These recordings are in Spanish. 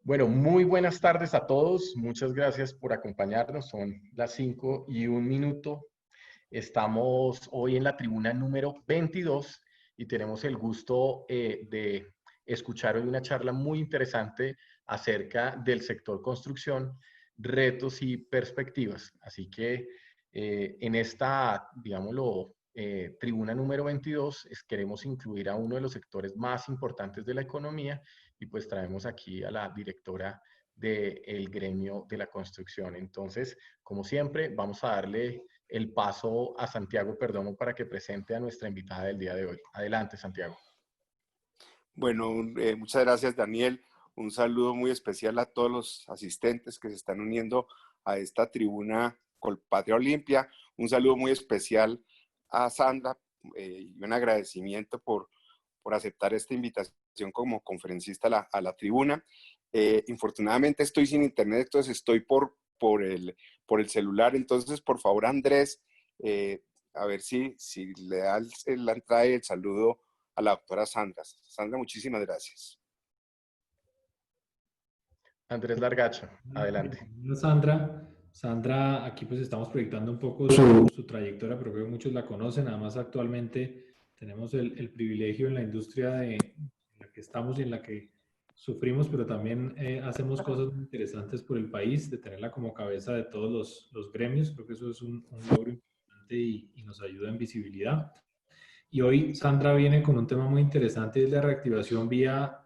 Bueno, muy buenas tardes a todos. Muchas gracias por acompañarnos. Son las 5:01. Estamos hoy en la tribuna número 22 y tenemos el gusto de escuchar hoy una charla muy interesante acerca del sector construcción, retos y perspectivas. Así que en esta, digámoslo, tribuna número 22 queremos incluir a uno de los sectores más importantes de la economía y pues traemos aquí a la directora del gremio de la construcción. Entonces, como siempre, vamos a darle el paso a Santiago Perdomo para que presente a nuestra invitada del día de hoy. Adelante, Santiago. Bueno, muchas gracias, Daniel. Un saludo muy especial a todos los asistentes que se están uniendo a esta tribuna Colpatria Olimpia. Un saludo muy especial a Sandra y un agradecimiento por aceptar esta invitación como conferencista a la tribuna. Infortunadamente estoy sin internet, entonces estoy por el celular. Entonces, por favor, Andrés, a ver si le da la entrada y el saludo a la doctora Sandra. Sandra, muchísimas gracias. Andrés Largacha, adelante. Sandra, aquí pues estamos proyectando un poco su trayectoria, pero creo que muchos la conocen. Además, actualmente tenemos el privilegio en la industria en la que estamos y en la que sufrimos, pero también hacemos cosas muy interesantes por el país, de tenerla como cabeza de todos los gremios. Creo que eso es un logro importante y nos ayuda en visibilidad. Y hoy Sandra viene con un tema muy interesante, es la reactivación vía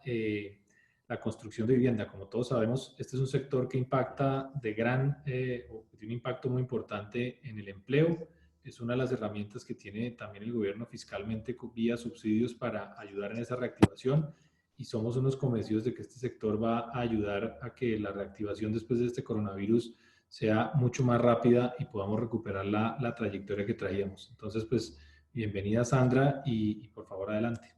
la construcción de vivienda. Como todos sabemos, este es un sector que impacta tiene un impacto muy importante en el empleo. Es una de las herramientas que tiene también el gobierno fiscalmente vía subsidios para ayudar en esa reactivación. Y somos unos convencidos de que este sector va a ayudar a que la reactivación después de este coronavirus sea mucho más rápida y podamos recuperar la trayectoria que traíamos. Entonces, pues, bienvenida Sandra y por favor adelante.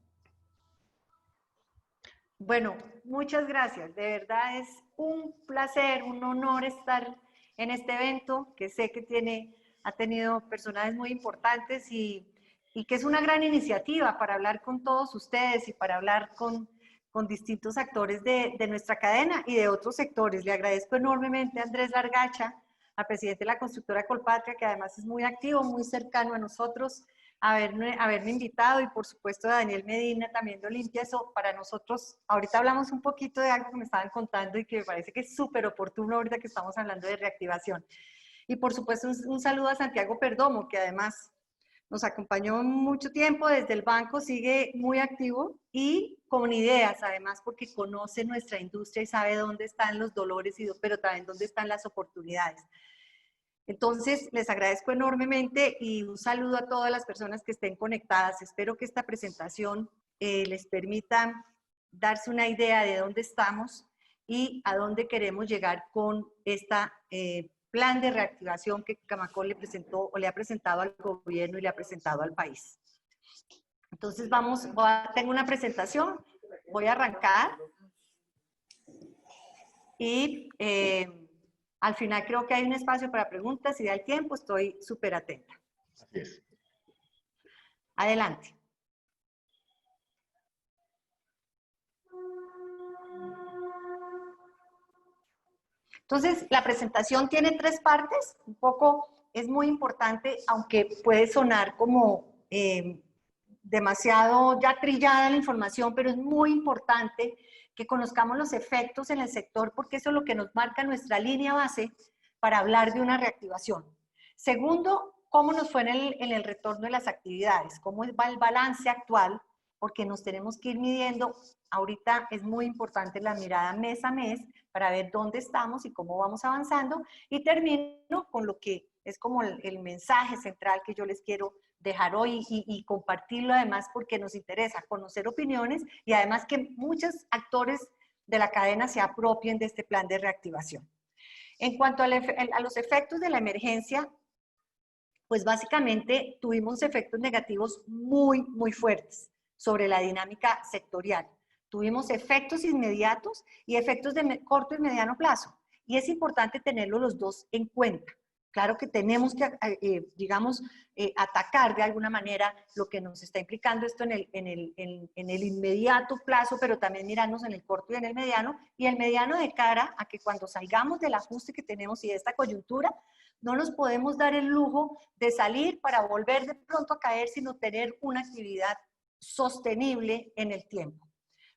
Bueno, muchas gracias. De verdad es un placer, un honor estar en este evento que sé que ha tenido personajes muy importantes y que es una gran iniciativa para hablar con todos ustedes y para hablar con distintos actores de nuestra cadena y de otros sectores. Le agradezco enormemente a Andrés Largacha, al presidente de la constructora Colpatria, que además es muy activo, muy cercano a nosotros, haberme invitado, y por supuesto a Daniel Medina también de Olimpia. Eso para nosotros, ahorita hablamos un poquito de algo que me estaban contando y que me parece que es súper oportuno ahorita que estamos hablando de reactivación. Y por supuesto un saludo a Santiago Perdomo, que además nos acompañó mucho tiempo desde el banco, sigue muy activo y con ideas además, porque conoce nuestra industria y sabe dónde están los dolores, pero también dónde están las oportunidades. Entonces, les agradezco enormemente y un saludo a todas las personas que estén conectadas. Espero que esta presentación les permita darse una idea de dónde estamos y a dónde queremos llegar con esta plan de reactivación que Camacol le presentó o le ha presentado al gobierno y le ha presentado al país. Entonces, tengo una presentación, voy a arrancar y al final creo que hay un espacio para preguntas. Si da el tiempo, estoy súper atenta. Así es. Adelante. Entonces, la presentación tiene 3 partes. Un poco es muy importante, aunque puede sonar como demasiado ya trillada la información, pero es muy importante que conozcamos los efectos en el sector, porque eso es lo que nos marca nuestra línea base para hablar de una reactivación. Segundo, cómo nos fue en el retorno de las actividades, cómo va el balance actual, porque nos tenemos que ir midiendo. Ahorita es muy importante la mirada mes a mes para ver dónde estamos y cómo vamos avanzando. Y termino con lo que es como el mensaje central que yo les quiero dejar hoy y compartirlo además, porque nos interesa conocer opiniones y además que muchos actores de la cadena se apropien de este plan de reactivación. En cuanto a los efectos de la emergencia, pues básicamente tuvimos efectos negativos muy, muy fuertes sobre la dinámica sectorial. Tuvimos efectos inmediatos y efectos de corto y mediano plazo. Y es importante tenerlos los dos en cuenta. Claro que tenemos que, digamos, atacar de alguna manera lo que nos está implicando esto en el inmediato plazo, pero también mirarnos en el corto y en el mediano, y el mediano de cara a que cuando salgamos del ajuste que tenemos y de esta coyuntura, no nos podemos dar el lujo de salir para volver de pronto a caer, sino tener una actividad sostenible en el tiempo.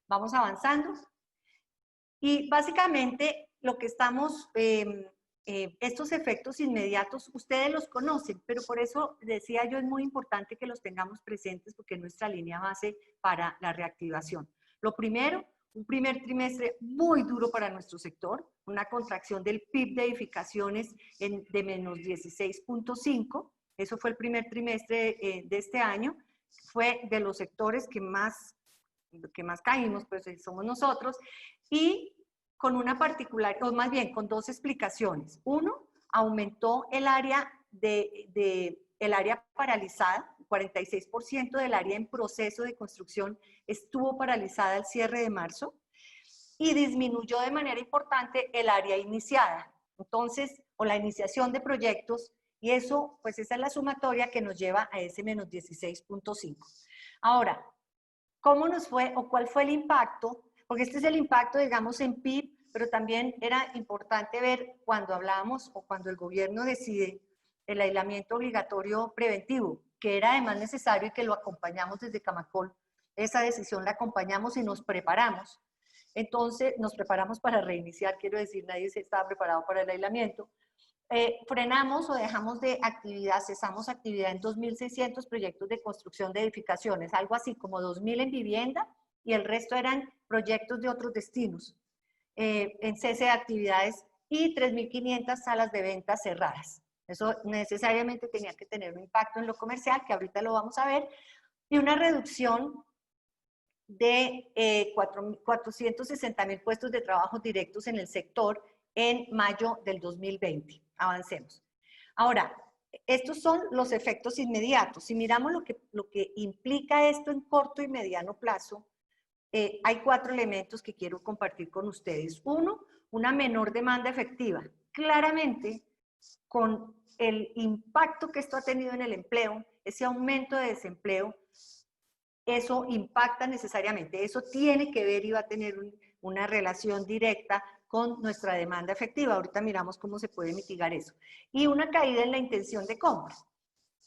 Vamos avanzando. Y básicamente lo que estamos... estos efectos inmediatos, ustedes los conocen, pero por eso decía yo, es muy importante que los tengamos presentes porque es nuestra línea base para la reactivación. Lo primero, un primer trimestre muy duro para nuestro sector, una contracción del PIB de edificaciones de menos 16.5, eso fue el primer trimestre de este año, fue de los sectores que más caímos, pues somos nosotros, y con una particular, o más bien con dos explicaciones. Uno, aumentó el área el área paralizada, 46% del área en proceso de construcción estuvo paralizada al cierre de marzo, y disminuyó de manera importante el área iniciada. Entonces, o la iniciación de proyectos, y eso, pues esa es la sumatoria que nos lleva a ese menos 16.5. Ahora, ¿cómo nos fue o cuál fue el impacto? Porque este es el impacto, digamos, en PIB, pero también era importante ver cuando hablábamos o cuando el gobierno decide el aislamiento obligatorio preventivo, que era además necesario y que lo acompañamos desde Camacol. Esa decisión la acompañamos y nos preparamos. Entonces, nos preparamos para reiniciar, quiero decir, nadie se estaba preparado para el aislamiento. Frenamos o dejamos de actividad, cesamos actividad en 2.600 proyectos de construcción de edificaciones, algo así como 2.000 en vivienda y el resto eran proyectos de otros destinos, en cese de actividades, y 3.500 salas de ventas cerradas. Eso necesariamente tenía que tener un impacto en lo comercial, que ahorita lo vamos a ver, y una reducción de 460.000 puestos de trabajo directos en el sector en mayo del 2020. Avancemos. Ahora, estos son los efectos inmediatos. Si miramos lo que implica esto en corto y mediano plazo, hay 4 elementos que quiero compartir con ustedes. Uno, una menor demanda efectiva. Claramente, con el impacto que esto ha tenido en el empleo, ese aumento de desempleo, eso impacta necesariamente. Eso tiene que ver y va a tener una relación directa con nuestra demanda efectiva. Ahorita miramos cómo se puede mitigar eso. Y una caída en la intención de compra.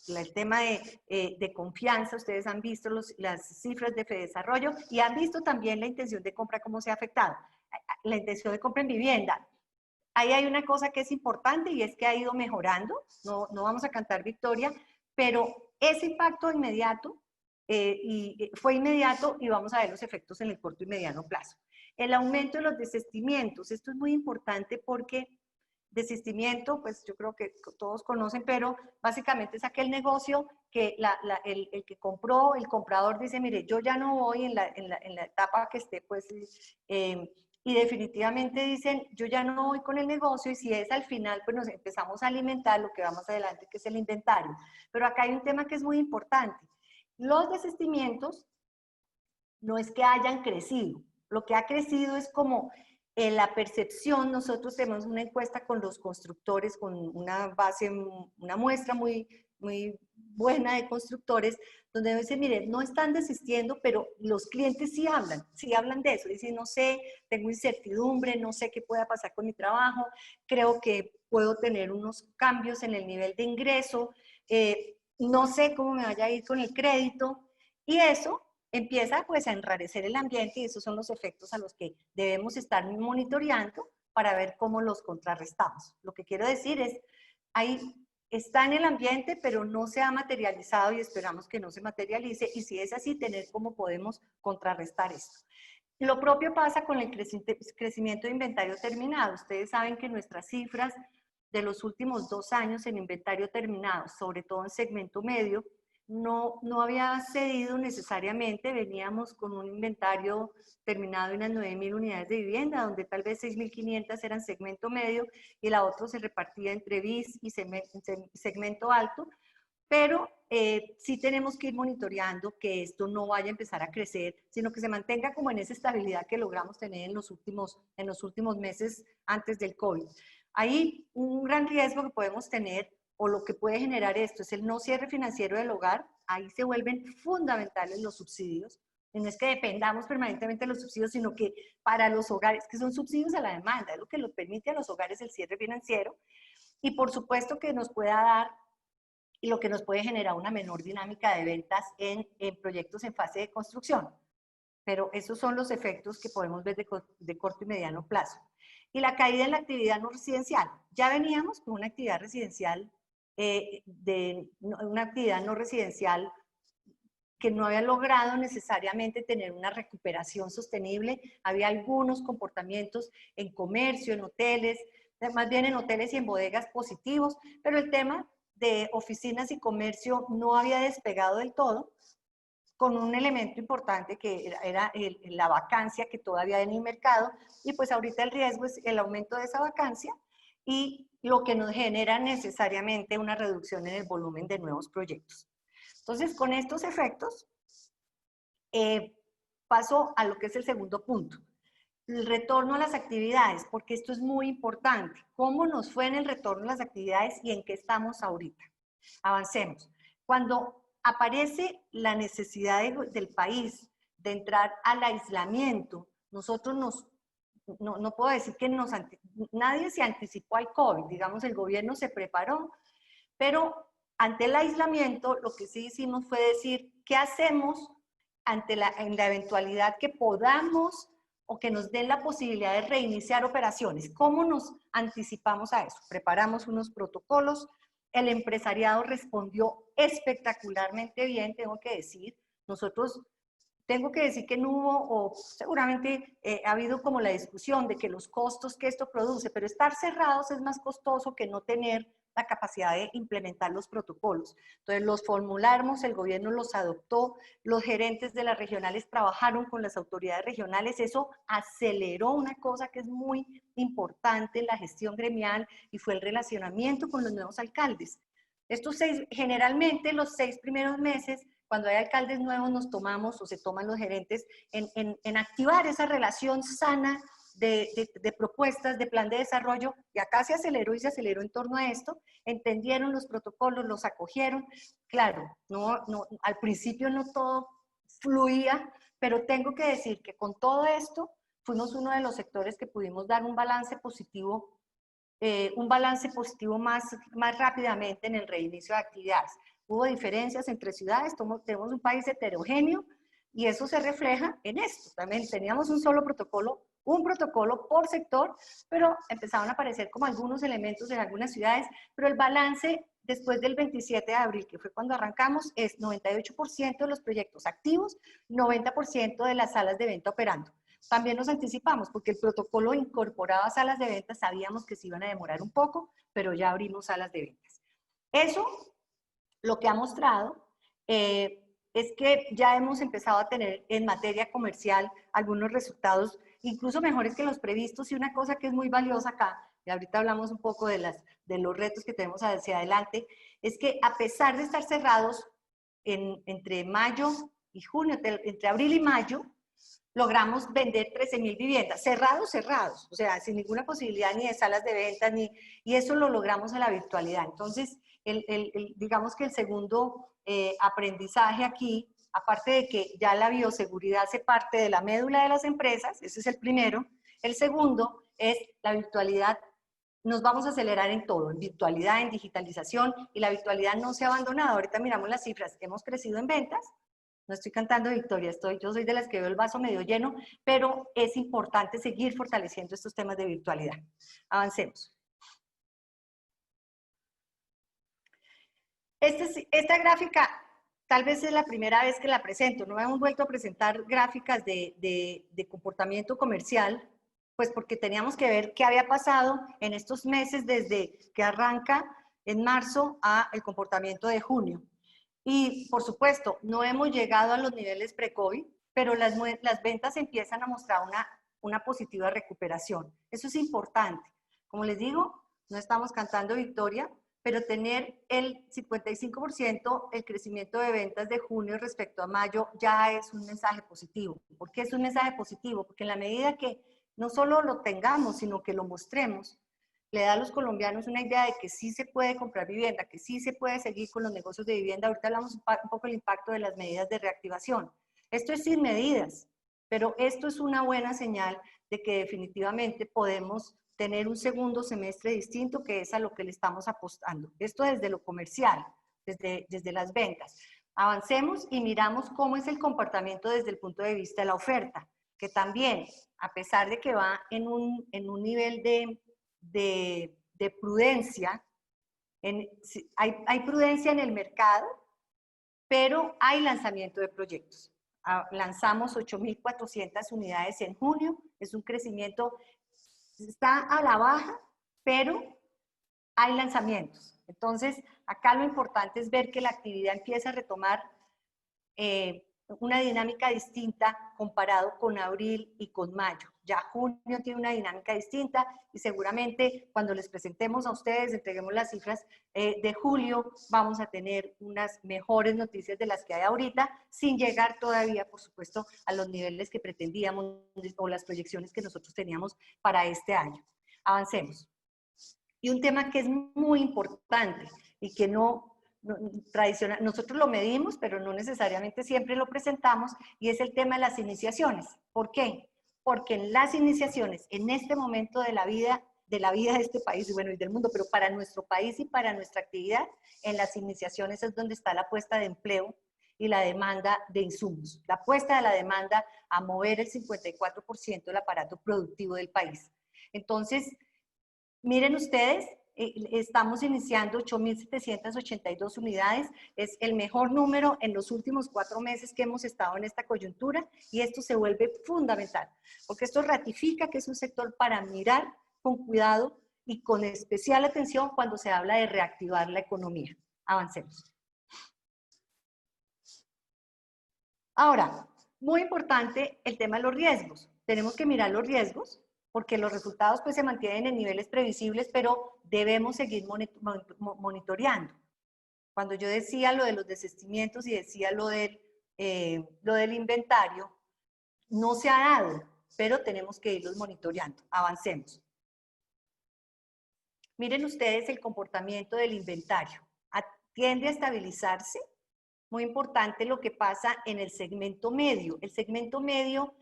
El tema de confianza, ustedes han visto las cifras de Fedesarrollo y han visto también la intención de compra, cómo se ha afectado. La intención de compra en vivienda. Ahí hay una cosa que es importante y es que ha ido mejorando, no vamos a cantar victoria, pero ese impacto inmediato fue inmediato y vamos a ver los efectos en el corto y mediano plazo. El aumento de los desistimientos, esto es muy importante porque desistimiento, pues yo creo que todos conocen, pero básicamente es aquel negocio que el que compró, el comprador dice, mire, yo ya no voy en la etapa que esté, pues, y definitivamente dicen, yo ya no voy con el negocio, y si es al final, pues nos empezamos a alimentar lo que va más adelante, que es el inventario. Pero acá hay un tema que es muy importante. Los desistimientos no es que hayan crecido, lo que ha crecido es como la percepción. Nosotros tenemos una encuesta con los constructores, con una base, una muestra muy buena de constructores, donde dicen, mire, no están desistiendo, pero los clientes sí hablan de eso. Dicen, no sé, tengo incertidumbre, no sé qué pueda pasar con mi trabajo, creo que puedo tener unos cambios en el nivel de ingreso, no sé cómo me vaya a ir con el crédito, y eso empieza pues a enrarecer el ambiente, y esos son los efectos a los que debemos estar monitoreando para ver cómo los contrarrestamos. Lo que quiero decir es, ahí está en el ambiente, pero no se ha materializado y esperamos que no se materialice, y si es así, tener cómo podemos contrarrestar esto. Lo propio pasa con el crecimiento de inventario terminado. Ustedes saben que nuestras cifras de los últimos 2 años en inventario terminado, sobre todo en segmento medio, no había cedido necesariamente. Veníamos con un inventario terminado de unas 9.000 unidades de vivienda, donde tal vez 6.500 eran segmento medio y la otra se repartía entre BIS y segmento alto, pero sí tenemos que ir monitoreando que esto no vaya a empezar a crecer, sino que se mantenga como en esa estabilidad que logramos tener en los últimos meses antes del COVID. Ahí un gran riesgo que podemos tener, o lo que puede generar esto, es el no cierre financiero del hogar. Ahí se vuelven fundamentales los subsidios. Y no es que dependamos permanentemente de los subsidios, sino que para los hogares, que son subsidios a la demanda, es lo que nos permite a los hogares el cierre financiero. Y por supuesto que nos pueda dar y lo que nos puede generar una menor dinámica de ventas en proyectos en fase de construcción. Pero esos son los efectos que podemos ver de corto y mediano plazo. Y la caída en la actividad no residencial. Ya veníamos con una actividad residencial, una actividad no residencial que no había logrado necesariamente tener una recuperación sostenible. Había algunos comportamientos en comercio, en hoteles, más bien en hoteles y en bodegas positivos, pero el tema de oficinas y comercio no había despegado del todo, con un elemento importante que era la vacancia que todavía hay en el mercado, y pues ahorita el riesgo es el aumento de esa vacancia y lo que nos genera necesariamente una reducción en el volumen de nuevos proyectos. Entonces, con estos efectos, paso a lo que es el segundo punto. El retorno a las actividades, porque esto es muy importante. ¿Cómo nos fue en el retorno a las actividades y en qué estamos ahorita? Avancemos. Cuando aparece la necesidad del país de entrar al aislamiento, nosotros no puedo decir que nadie se anticipó al COVID, digamos, el gobierno se preparó, pero ante el aislamiento lo que sí hicimos fue decir, ¿qué hacemos en la eventualidad que podamos o que nos den la posibilidad de reiniciar operaciones? ¿Cómo nos anticipamos a eso? Preparamos unos protocolos, el empresariado respondió espectacularmente bien, tengo que decir. Tengo que decir que no hubo, o seguramente ha habido como la discusión de que los costos que esto produce, pero estar cerrados es más costoso que no tener la capacidad de implementar los protocolos. Entonces los formulamos, el gobierno los adoptó, los gerentes de las regionales trabajaron con las autoridades regionales, eso aceleró una cosa que es muy importante en la gestión gremial y fue el relacionamiento con los nuevos alcaldes. Generalmente los 6 primeros meses, cuando hay alcaldes nuevos, nos tomamos o se toman los gerentes en activar esa relación sana de propuestas, de plan de desarrollo, y acá se aceleró y se aceleró en torno a esto, entendieron los protocolos, los acogieron. Claro, al principio no todo fluía, pero tengo que decir que con todo esto fuimos uno de los sectores que pudimos dar un balance positivo más rápidamente en el reinicio de actividades. Hubo diferencias entre ciudades, tenemos un país heterogéneo y eso se refleja en esto. También teníamos un protocolo por sector, pero empezaron a aparecer como algunos elementos en algunas ciudades, pero el balance después del 27 de abril, que fue cuando arrancamos, es 98% de los proyectos activos, 90% de las salas de venta operando. También nos anticipamos porque el protocolo incorporaba salas de ventas, sabíamos que se iban a demorar un poco, pero ya abrimos salas de ventas. Eso lo que ha mostrado es que ya hemos empezado a tener en materia comercial algunos resultados incluso mejores que los previstos, y una cosa que es muy valiosa acá, y ahorita hablamos un poco de los retos que tenemos hacia adelante, es que a pesar de estar cerrados entre mayo y junio, entre abril y mayo, logramos vender 13.000 viviendas, cerrados, o sea, sin ninguna posibilidad ni de salas de ventas, y eso lo logramos a la virtualidad. Entonces, digamos que el segundo aprendizaje aquí, aparte de que ya la bioseguridad hace parte de la médula de las empresas, ese es el primero. El segundo es la virtualidad. Nos vamos a acelerar en todo, en virtualidad, en digitalización, y la virtualidad no se ha abandonado. Ahorita miramos las cifras, hemos crecido en ventas. No estoy cantando victoria, yo soy de las que veo el vaso medio lleno, pero es importante seguir fortaleciendo estos temas de virtualidad. Avancemos. Esta gráfica tal vez es la primera vez que la presento, no hemos vuelto a presentar gráficas de comportamiento comercial, pues porque teníamos que ver qué había pasado en estos meses desde que arranca en marzo a el comportamiento de junio. Y, por supuesto, no hemos llegado a los niveles pre-COVID, pero las ventas empiezan a mostrar una positiva recuperación. Eso es importante. Como les digo, no estamos cantando victoria, pero tener el 55% el crecimiento de ventas de junio respecto a mayo ya es un mensaje positivo. ¿Por qué es un mensaje positivo? Porque en la medida que no solo lo tengamos, sino que lo mostremos, le da a los colombianos una idea de que sí se puede comprar vivienda, que sí se puede seguir con los negocios de vivienda. Ahorita hablamos un poco del impacto de las medidas de reactivación. Esto es sin medidas, pero esto es una buena señal de que definitivamente podemos tener un segundo semestre distinto, que es a lo que le estamos apostando. Esto desde lo comercial, desde las ventas. Avancemos y miramos cómo es el comportamiento desde el punto de vista de la oferta, que también, a pesar de que va en un nivel de prudencia, hay prudencia en el mercado, pero hay lanzamiento de proyectos. Lanzamos 8.400 unidades en junio, es un crecimiento, está a la baja, pero hay lanzamientos. Entonces, acá lo importante es ver que la actividad empieza a retomar una dinámica distinta comparado con abril y con mayo. Ya junio tiene una dinámica distinta y seguramente cuando les presentemos a ustedes, entreguemos las cifras de julio, vamos a tener unas mejores noticias de las que hay ahorita, sin llegar todavía, por supuesto, a los niveles que pretendíamos o las proyecciones que nosotros teníamos para este año. Avancemos. Y un tema que es muy importante y que tradicional, nosotros lo medimos, pero no necesariamente siempre lo presentamos, y es el tema de las iniciaciones. ¿Por qué? Porque en las iniciaciones, en este momento de la vida de este país, y bueno, y del mundo, pero para nuestro país y para nuestra actividad, en las iniciaciones es donde está la puesta de empleo y la demanda de insumos. La puesta de la demanda a mover el 54% del aparato productivo del país. Entonces, miren ustedes, estamos iniciando 8.782 unidades, es el mejor número en los últimos 4 meses que hemos estado en esta coyuntura, y esto se vuelve fundamental, porque esto ratifica que es un sector para mirar con cuidado y con especial atención cuando se habla de reactivar la economía. Avancemos. Ahora, muy importante el tema de los riesgos. Tenemos que mirar los riesgos, porque los resultados pues se mantienen en niveles previsibles, pero debemos seguir monitoreando. Cuando yo decía lo de los desistimientos y decía lo del inventario, no se ha dado, pero tenemos que irlos monitoreando. Avancemos. Miren ustedes el comportamiento del inventario. Tiende a estabilizarse. Muy importante lo que pasa en el segmento medio. El segmento medio,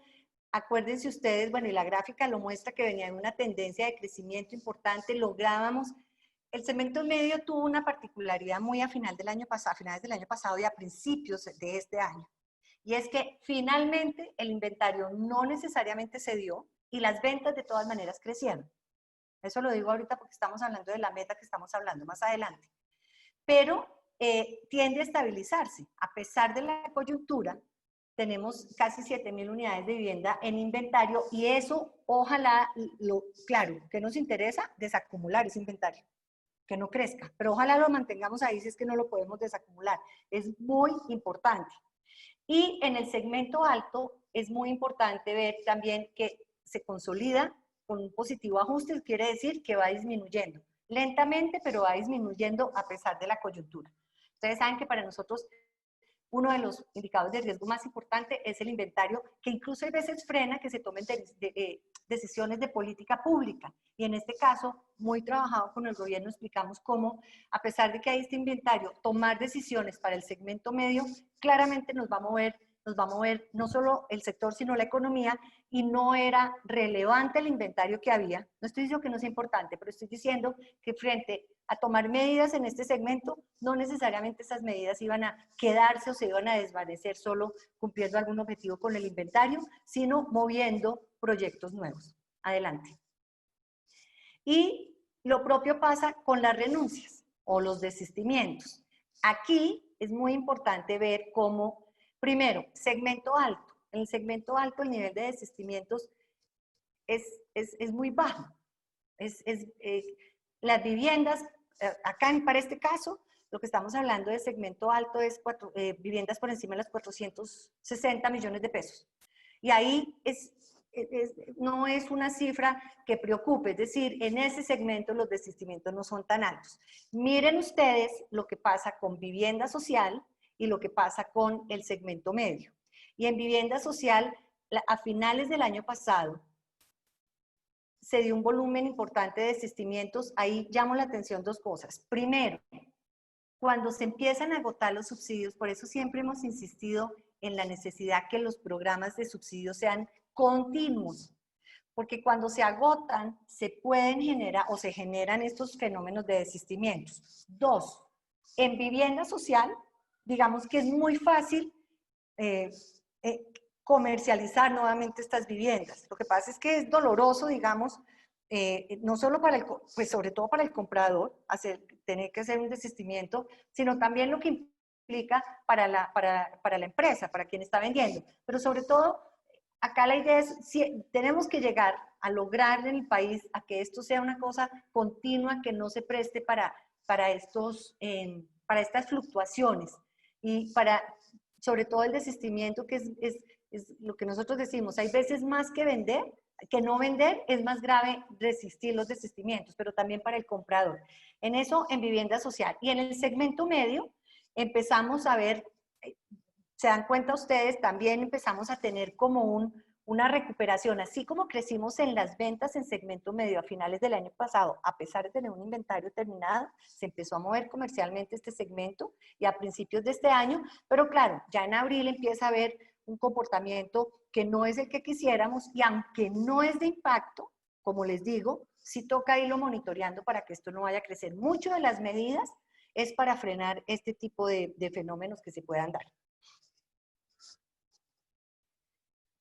acuérdense ustedes, bueno, y la gráfica lo muestra, que venía en una tendencia de crecimiento importante, lográbamos, el segmento medio tuvo una particularidad muy a finales del año pasado y a principios de este año, y es que finalmente el inventario no necesariamente se dio y las ventas de todas maneras crecieron. Eso lo digo ahorita porque estamos hablando de la meta que estamos hablando más adelante. Pero tiende a estabilizarse, a pesar de la coyuntura. Tenemos casi 7.000 unidades de vivienda en inventario, y eso, ojalá, claro, ¿qué nos interesa? Desacumular ese inventario, que no crezca, pero ojalá lo mantengamos ahí si es que no lo podemos desacumular. Es muy importante. Y en el segmento alto es muy importante ver también que se consolida con un positivo ajuste, quiere decir que va disminuyendo lentamente, pero va disminuyendo a pesar de la coyuntura. Ustedes saben que para nosotros uno de los indicadores de riesgo más importante es el inventario, que incluso a veces frena que se tomen decisiones de política pública. Y en este caso, muy trabajado con el gobierno, explicamos cómo, a pesar de que hay este inventario, tomar decisiones para el segmento medio claramente nos va a mover no solo el sector, sino la economía, y no era relevante el inventario que había. No estoy diciendo que no sea importante, pero estoy diciendo que frente a tomar medidas en este segmento, no necesariamente esas medidas iban a quedarse o se iban a desvanecer solo cumpliendo algún objetivo con el inventario, sino moviendo proyectos nuevos. Adelante. Y lo propio pasa con las renuncias o los desistimientos. Aquí es muy importante ver cómo, primero, segmento alto. En el segmento alto el nivel de desistimientos es muy bajo. Las viviendas, acá para este caso, lo que estamos hablando de segmento alto es viviendas por encima de los 460 millones de pesos. Y ahí no es una cifra que preocupe, es decir, en ese segmento los desistimientos no son tan altos. Miren ustedes lo que pasa con vivienda social y lo que pasa con el segmento medio. Y en vivienda social, a finales del año pasado, se dio un volumen importante de desistimientos. Ahí llamo la atención dos cosas. Primero, cuando se empiezan a agotar los subsidios, por eso siempre hemos insistido en la necesidad que los programas de subsidios sean continuos, porque cuando se agotan se pueden generar o se generan estos fenómenos de desistimientos. Dos, en vivienda social, digamos que es muy fácil comercializar nuevamente estas viviendas. Lo que pasa es que es doloroso, digamos, no solo para pues sobre todo para el comprador, tener que hacer un desistimiento, sino también lo que implica para la empresa, para quien está vendiendo. Pero sobre todo, acá la idea es, tenemos que llegar a lograr en el país a que esto sea una cosa continua, que no se preste para estas fluctuaciones y sobre todo el desistimiento, que es lo que nosotros decimos, hay veces más que no vender, es más grave resistir los desistimientos, pero también para el comprador. En eso, en vivienda social. Y en el segmento medio, empezamos a ver, se dan cuenta ustedes, también empezamos a tener como una recuperación, así como crecimos en las ventas en segmento medio a finales del año pasado, a pesar de tener un inventario terminado, se empezó a mover comercialmente este segmento y a principios de este año, pero claro, ya en abril empieza a haber un comportamiento que no es el que quisiéramos y aunque no es de impacto, como les digo, sí toca irlo monitoreando para que esto no vaya a crecer. Mucho de las medidas es para frenar este tipo de fenómenos que se puedan dar.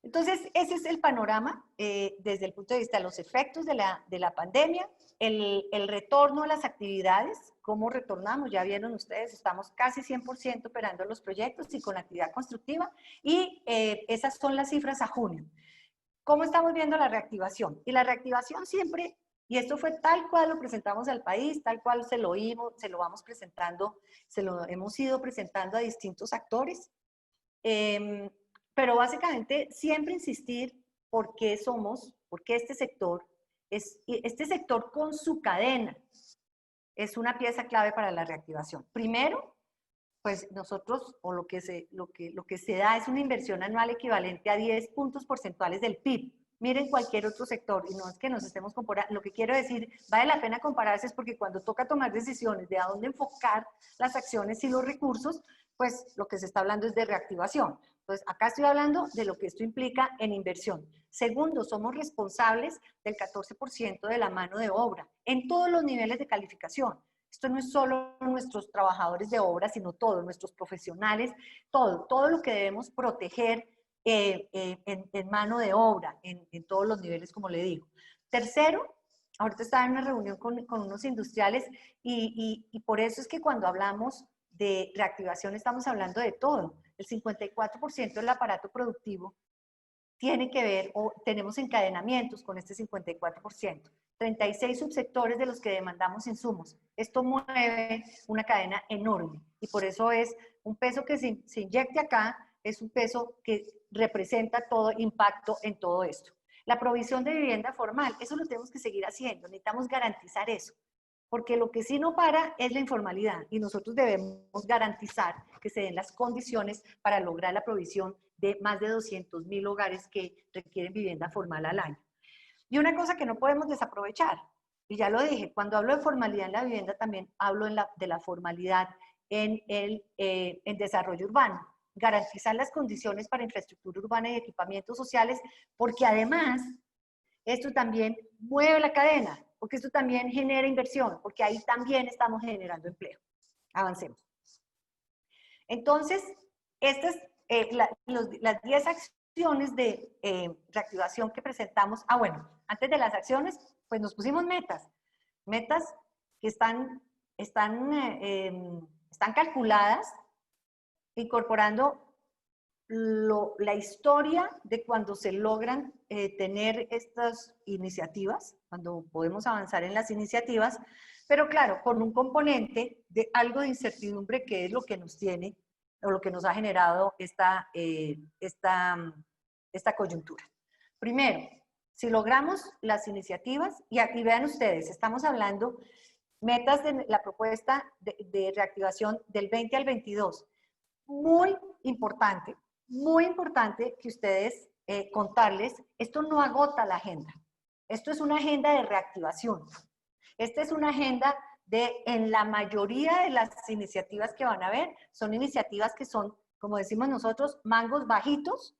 Entonces, ese es el panorama desde el punto de vista de los efectos de la pandemia, el retorno a las actividades, cómo retornamos, ya vieron ustedes, estamos casi 100% operando los proyectos y con actividad constructiva, y esas son las cifras a junio. ¿Cómo estamos viendo la reactivación? Y la reactivación siempre, y esto fue tal cual lo presentamos al país, tal cual se lo vamos presentando, se lo hemos ido presentando a distintos actores, pero básicamente siempre insistir por qué este sector con su cadena es una pieza clave para la reactivación. Primero, pues nosotros, o lo que se da es una inversión anual equivalente a 10 puntos porcentuales del PIB. Miren cualquier otro sector, y no es que nos estemos comparando, lo que quiero decir, vale la pena compararse es porque cuando toca tomar decisiones de a dónde enfocar las acciones y los recursos, pues lo que se está hablando es de reactivación. Entonces, acá estoy hablando de lo que esto implica en inversión. Segundo, somos responsables del 14% de la mano de obra en todos los niveles de calificación. Esto no es solo nuestros trabajadores de obra, sino todos, nuestros profesionales, todo lo que debemos proteger en mano de obra, en todos los niveles, como le digo. Tercero, ahorita estaba en una reunión con unos industriales y por eso es que cuando hablamos de reactivación estamos hablando de todo. El 54% del aparato productivo tiene que ver, o tenemos encadenamientos con este 54%. 36 subsectores de los que demandamos insumos. Esto mueve una cadena enorme y por eso es un peso que se inyecte acá, es un peso que representa todo impacto en todo esto. La provisión de vivienda formal, eso lo tenemos que seguir haciendo, necesitamos garantizar eso, porque lo que sí no para es la informalidad y nosotros debemos garantizar que se den las condiciones para lograr la provisión de más de 200.000 hogares que requieren vivienda formal al año. Y una cosa que no podemos desaprovechar, y ya lo dije, cuando hablo de formalidad en la vivienda también hablo de la formalidad en desarrollo urbano. Garantizar las condiciones para infraestructura urbana y equipamientos sociales, porque además esto también mueve la cadena, porque esto también genera inversión, porque ahí también estamos generando empleo. Avancemos. Entonces, estas las 10 acciones de reactivación que presentamos. Bueno, antes de las acciones, pues nos pusimos metas que están calculadas, incorporando la historia de cuando se logran tener estas iniciativas, cuando podemos avanzar en las iniciativas, pero claro, con un componente de algo de incertidumbre que es lo que nos tiene o lo que nos ha generado esta coyuntura. Primero, si logramos las iniciativas, y aquí vean ustedes, estamos hablando metas de la propuesta de reactivación del 20 al 22. Muy importante que ustedes contarles, esto no agota la agenda. Esto es una agenda de reactivación. Esta es una agenda en la mayoría de las iniciativas que van a ver, son iniciativas que son, como decimos nosotros, mangos bajitos,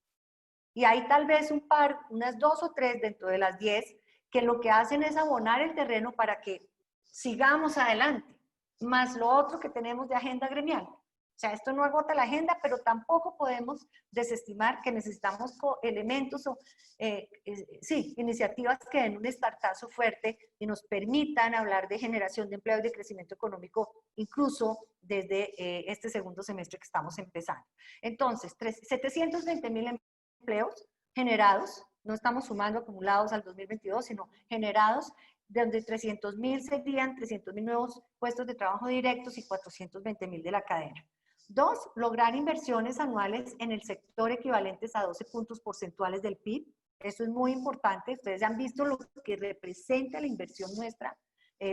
y hay tal vez un par, unas 2 o 3 dentro de las 10, que lo que hacen es abonar el terreno para que sigamos adelante, más lo otro que tenemos de agenda gremial. O sea, esto no agota la agenda, pero tampoco podemos desestimar que necesitamos elementos o, iniciativas que den un startazo fuerte y nos permitan hablar de generación de empleo y de crecimiento económico, incluso desde este segundo semestre que estamos empezando. Entonces, 720,000 empleos generados, no estamos sumando acumulados al 2022, sino generados, de donde 300,000 serían 300,000 nuevos puestos de trabajo directos y 420,000 de la cadena. 2, lograr inversiones anuales en el sector equivalentes a 12 puntos porcentuales del PIB. Eso es muy importante. Ustedes ya han visto lo que representa la inversión nuestra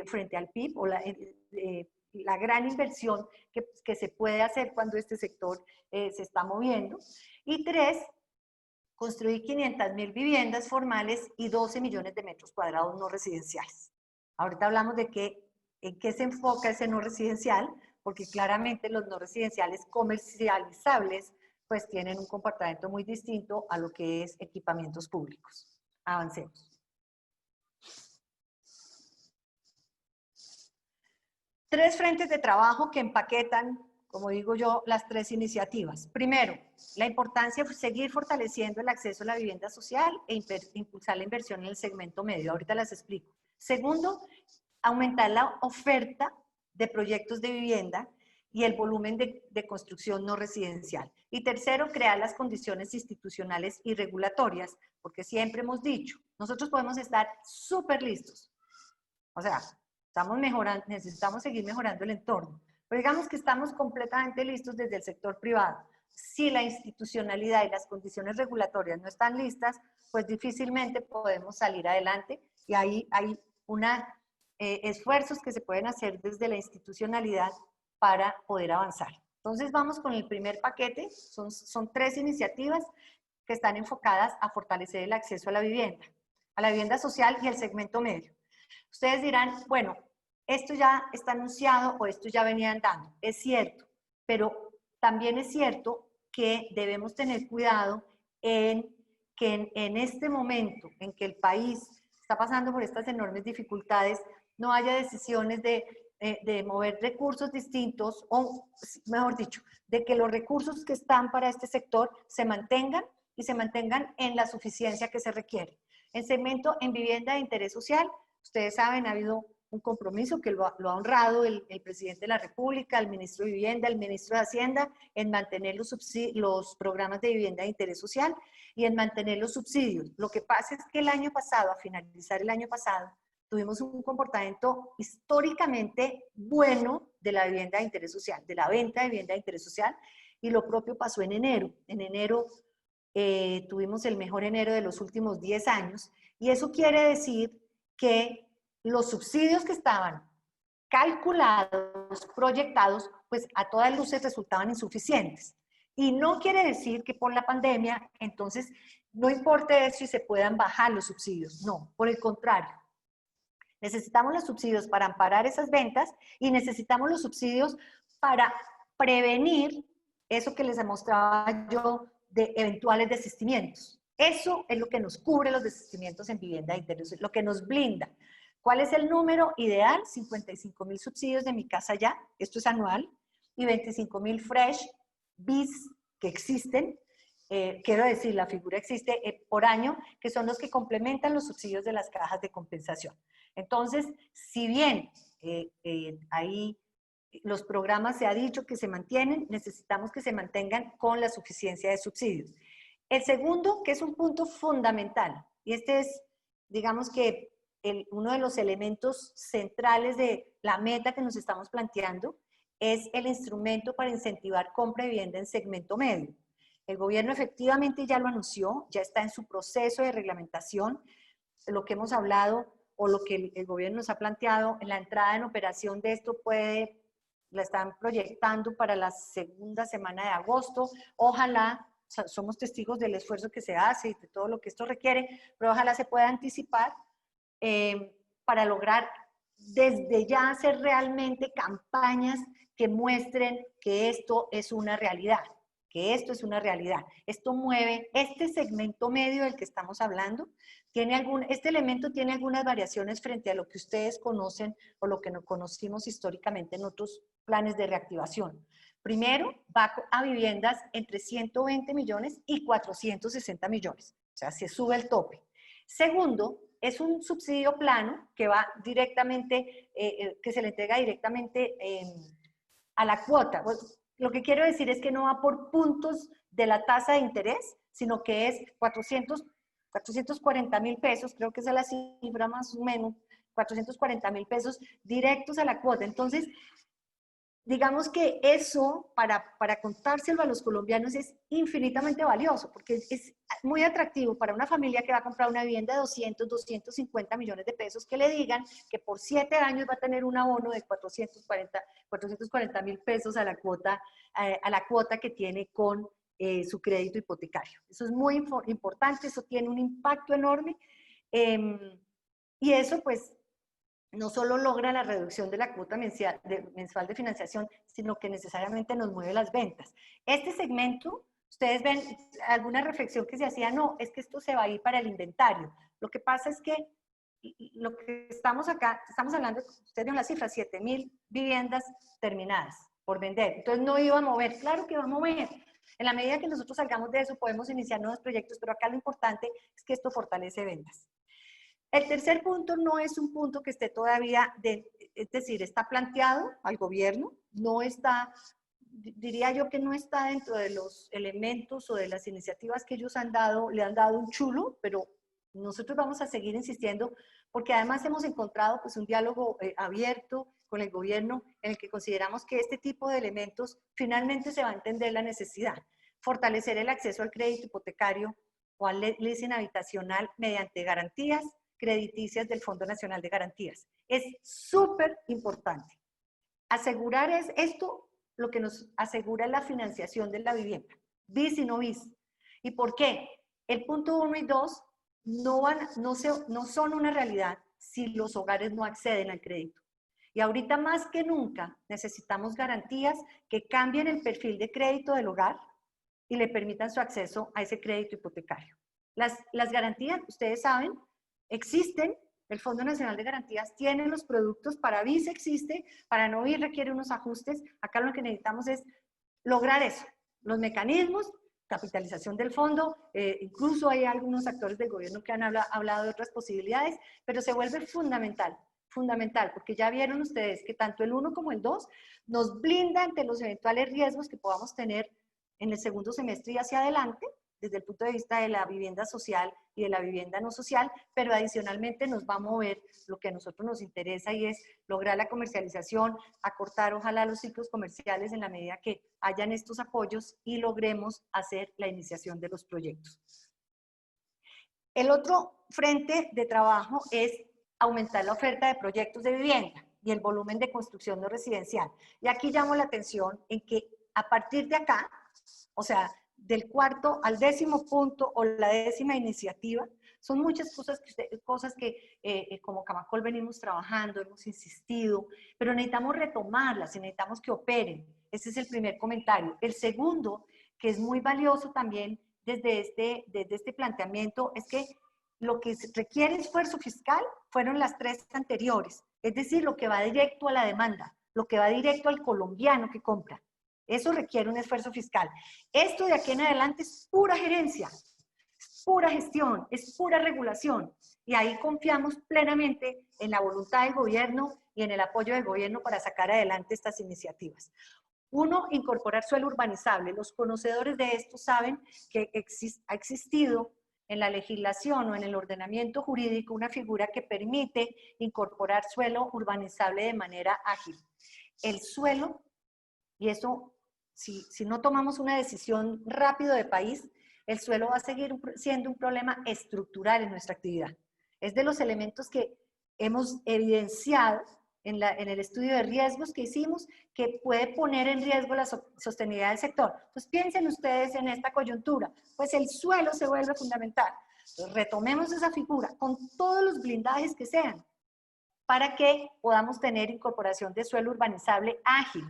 frente al PIB o la gran inversión que se puede hacer cuando este sector se está moviendo. Y 3, construir 500,000 viviendas formales y 12 millones de metros cuadrados no residenciales. Ahorita hablamos de en qué se enfoca ese no residencial, porque claramente los no residenciales comercializables pues tienen un comportamiento muy distinto a lo que es equipamientos públicos. Avancemos. 3 frentes de trabajo que empaquetan, como digo yo, las 3 iniciativas. Primero, la importancia de seguir fortaleciendo el acceso a la vivienda social e impulsar la inversión en el segmento medio. Ahorita las explico. Segundo, aumentar la oferta de proyectos de vivienda y el volumen de construcción no residencial. Y tercero, crear las condiciones institucionales y regulatorias, porque siempre hemos dicho, nosotros podemos estar súper listos. O sea, estamos mejorando, necesitamos seguir mejorando el entorno. Pero digamos que estamos completamente listos desde el sector privado. Si la institucionalidad y las condiciones regulatorias no están listas, pues difícilmente podemos salir adelante. Y ahí hay esfuerzos que se pueden hacer desde la institucionalidad para poder avanzar. Entonces vamos con el primer paquete. Son 3 iniciativas que están enfocadas a fortalecer el acceso a la vivienda social y el segmento medio. Ustedes dirán, bueno, esto ya está anunciado o esto ya venía andando. Es cierto, pero también es cierto que debemos tener cuidado en que en este momento en que el país está pasando por estas enormes dificultades, no haya decisiones de mover recursos distintos, o mejor dicho, de que los recursos que están para este sector se mantengan y se mantengan en la suficiencia que se requiere. En segmento en vivienda de interés social, ustedes saben, ha habido un compromiso que lo ha honrado el presidente de la República, el ministro de Vivienda, el ministro de Hacienda, en mantener los programas de vivienda de interés social y en mantener los subsidios. Lo que pasa es que el año pasado, a finalizar el año pasado, tuvimos un comportamiento históricamente bueno de la vivienda de interés social, de la venta de vivienda de interés social, y lo propio pasó en enero. En enero tuvimos el mejor enero de los últimos 10 años, y eso quiere decir que los subsidios que estaban calculados, proyectados, pues a todas luces resultaban insuficientes. Y no quiere decir que por la pandemia, entonces, no importe eso y se puedan bajar los subsidios. No, por el contrario. Necesitamos los subsidios para amparar esas ventas y necesitamos los subsidios para prevenir eso que les mostraba yo de eventuales desistimientos. Eso es lo que nos cubre los desistimientos en vivienda de interés, lo que nos blinda. ¿Cuál es el número ideal? 55,000 subsidios de Mi Casa Ya, esto es anual, y 25,000 fresh bis que existen, quiero decir, la figura existe por año, que son los que complementan los subsidios de las cajas de compensación. Entonces, si bien ahí los programas se ha dicho que se mantienen, necesitamos que se mantengan con la suficiencia de subsidios. El segundo, que es un punto fundamental, y este es, digamos que uno de los elementos centrales de la meta que nos estamos planteando, es el instrumento para incentivar compra de vivienda en segmento medio. El gobierno efectivamente ya lo anunció, ya está en su proceso de reglamentación. Lo que hemos hablado o lo que el gobierno nos ha planteado, en la entrada en operación de esto la están proyectando para la segunda semana de agosto. Ojalá, somos testigos del esfuerzo que se hace y de todo lo que esto requiere, pero ojalá se pueda anticipar para lograr desde ya hacer realmente campañas que muestren que esto es una realidad, que esto es una realidad. Esto mueve, este segmento medio del que estamos hablando, este elemento tiene algunas variaciones frente a lo que ustedes conocen o lo que no conocimos históricamente en otros planes de reactivación. Primero, va a viviendas entre 120 millones y 460 millones, o sea, se sube el tope. Segundo, es un subsidio plano que va directamente, que se le entrega directamente a la cuota. Lo que quiero decir es que no va por puntos de la tasa de interés, sino que es 440.000 pesos, creo que esa es la cifra más o menos, 440.000 pesos directos a la cuota. Entonces, digamos que eso, para contárselo a los colombianos, es infinitamente valioso, porque es muy atractivo para una familia que va a comprar una vivienda de 200, 250 millones de pesos, que le digan que por 7 años va a tener un abono de 440.000 pesos a la cuota que tiene con su crédito hipotecario. Eso es muy importante, eso tiene un impacto enorme, y eso pues no solo logra la reducción de la cuota mensual de financiación, sino que necesariamente nos mueve las ventas. Este segmento, ustedes ven alguna reflexión que se hacía, no, es que esto se va a ir para el inventario. Lo que pasa es que lo que estamos acá, estamos hablando, ustedes ven la cifra, 7.000 viviendas terminadas por vender. Entonces no iba a mover, claro que va a mover. En la medida que nosotros salgamos de eso, podemos iniciar nuevos proyectos, pero acá lo importante es que esto fortalece ventas. El tercer punto no es un punto que esté todavía, es decir, está planteado al gobierno, no está, diría yo que no está dentro de los elementos o de las iniciativas que ellos le han dado un chulo, pero nosotros vamos a seguir insistiendo porque además hemos encontrado pues un diálogo abierto con el gobierno en el que consideramos que este tipo de elementos finalmente se va a entender la necesidad. Fortalecer el acceso al crédito hipotecario o al leasing habitacional mediante garantías crediticias del Fondo Nacional de Garantías. Es súper importante. Asegurar esto, lo que nos asegura es la financiación de la vivienda, bis y no bis. ¿Y por qué? El punto 1 y 2 no son una realidad si los hogares no acceden al crédito. Y ahorita más que nunca necesitamos garantías que cambien el perfil de crédito del hogar y le permitan su acceso a ese crédito hipotecario. Las garantías, ustedes saben, existen, el Fondo Nacional de Garantías tiene los productos, para BIS existe, para no BIS requiere unos ajustes. Acá lo que necesitamos es lograr eso, los mecanismos, capitalización del fondo, incluso hay algunos actores del gobierno que han hablado de otras posibilidades, pero se vuelve fundamental, porque ya vieron ustedes que tanto el 1 como el 2 nos blinda ante los eventuales riesgos que podamos tener en el segundo semestre y hacia adelante, desde el punto de vista de la vivienda social y de la vivienda no social, pero adicionalmente nos va a mover lo que a nosotros nos interesa y es lograr la comercialización, acortar ojalá los ciclos comerciales en la medida que hayan estos apoyos y logremos hacer la iniciación de los proyectos. El otro frente de trabajo es aumentar la oferta de proyectos de vivienda y el volumen de construcción no residencial. Y aquí llamo la atención en que a partir de acá, o sea, del cuarto al 10º punto o la 10ª iniciativa, son muchas cosas que como Camacol venimos trabajando, hemos insistido, pero necesitamos retomarlas y necesitamos que operen. Ese es el primer comentario. El segundo, que es muy valioso también desde este planteamiento, es que lo que requiere esfuerzo fiscal fueron las 3 anteriores, es decir, lo que va directo a la demanda, lo que va directo al colombiano que compra. Eso requiere un esfuerzo fiscal. Esto de aquí en adelante es pura gerencia, es pura gestión, es pura regulación. Y ahí confiamos plenamente en la voluntad del gobierno y en el apoyo del gobierno para sacar adelante estas iniciativas. Uno, incorporar suelo urbanizable. Los conocedores de esto saben que ha existido en la legislación o en el ordenamiento jurídico una figura que permite incorporar suelo urbanizable de manera ágil. El suelo, y eso, si no tomamos una decisión rápido de país, el suelo va a seguir siendo un problema estructural en nuestra actividad. Es de los elementos que hemos evidenciado en el estudio de riesgos que hicimos, que puede poner en riesgo la sostenibilidad del sector. Entonces piensen ustedes en esta coyuntura, pues el suelo se vuelve fundamental. Entonces, retomemos esa figura con todos los blindajes que sean para que podamos tener incorporación de suelo urbanizable ágil.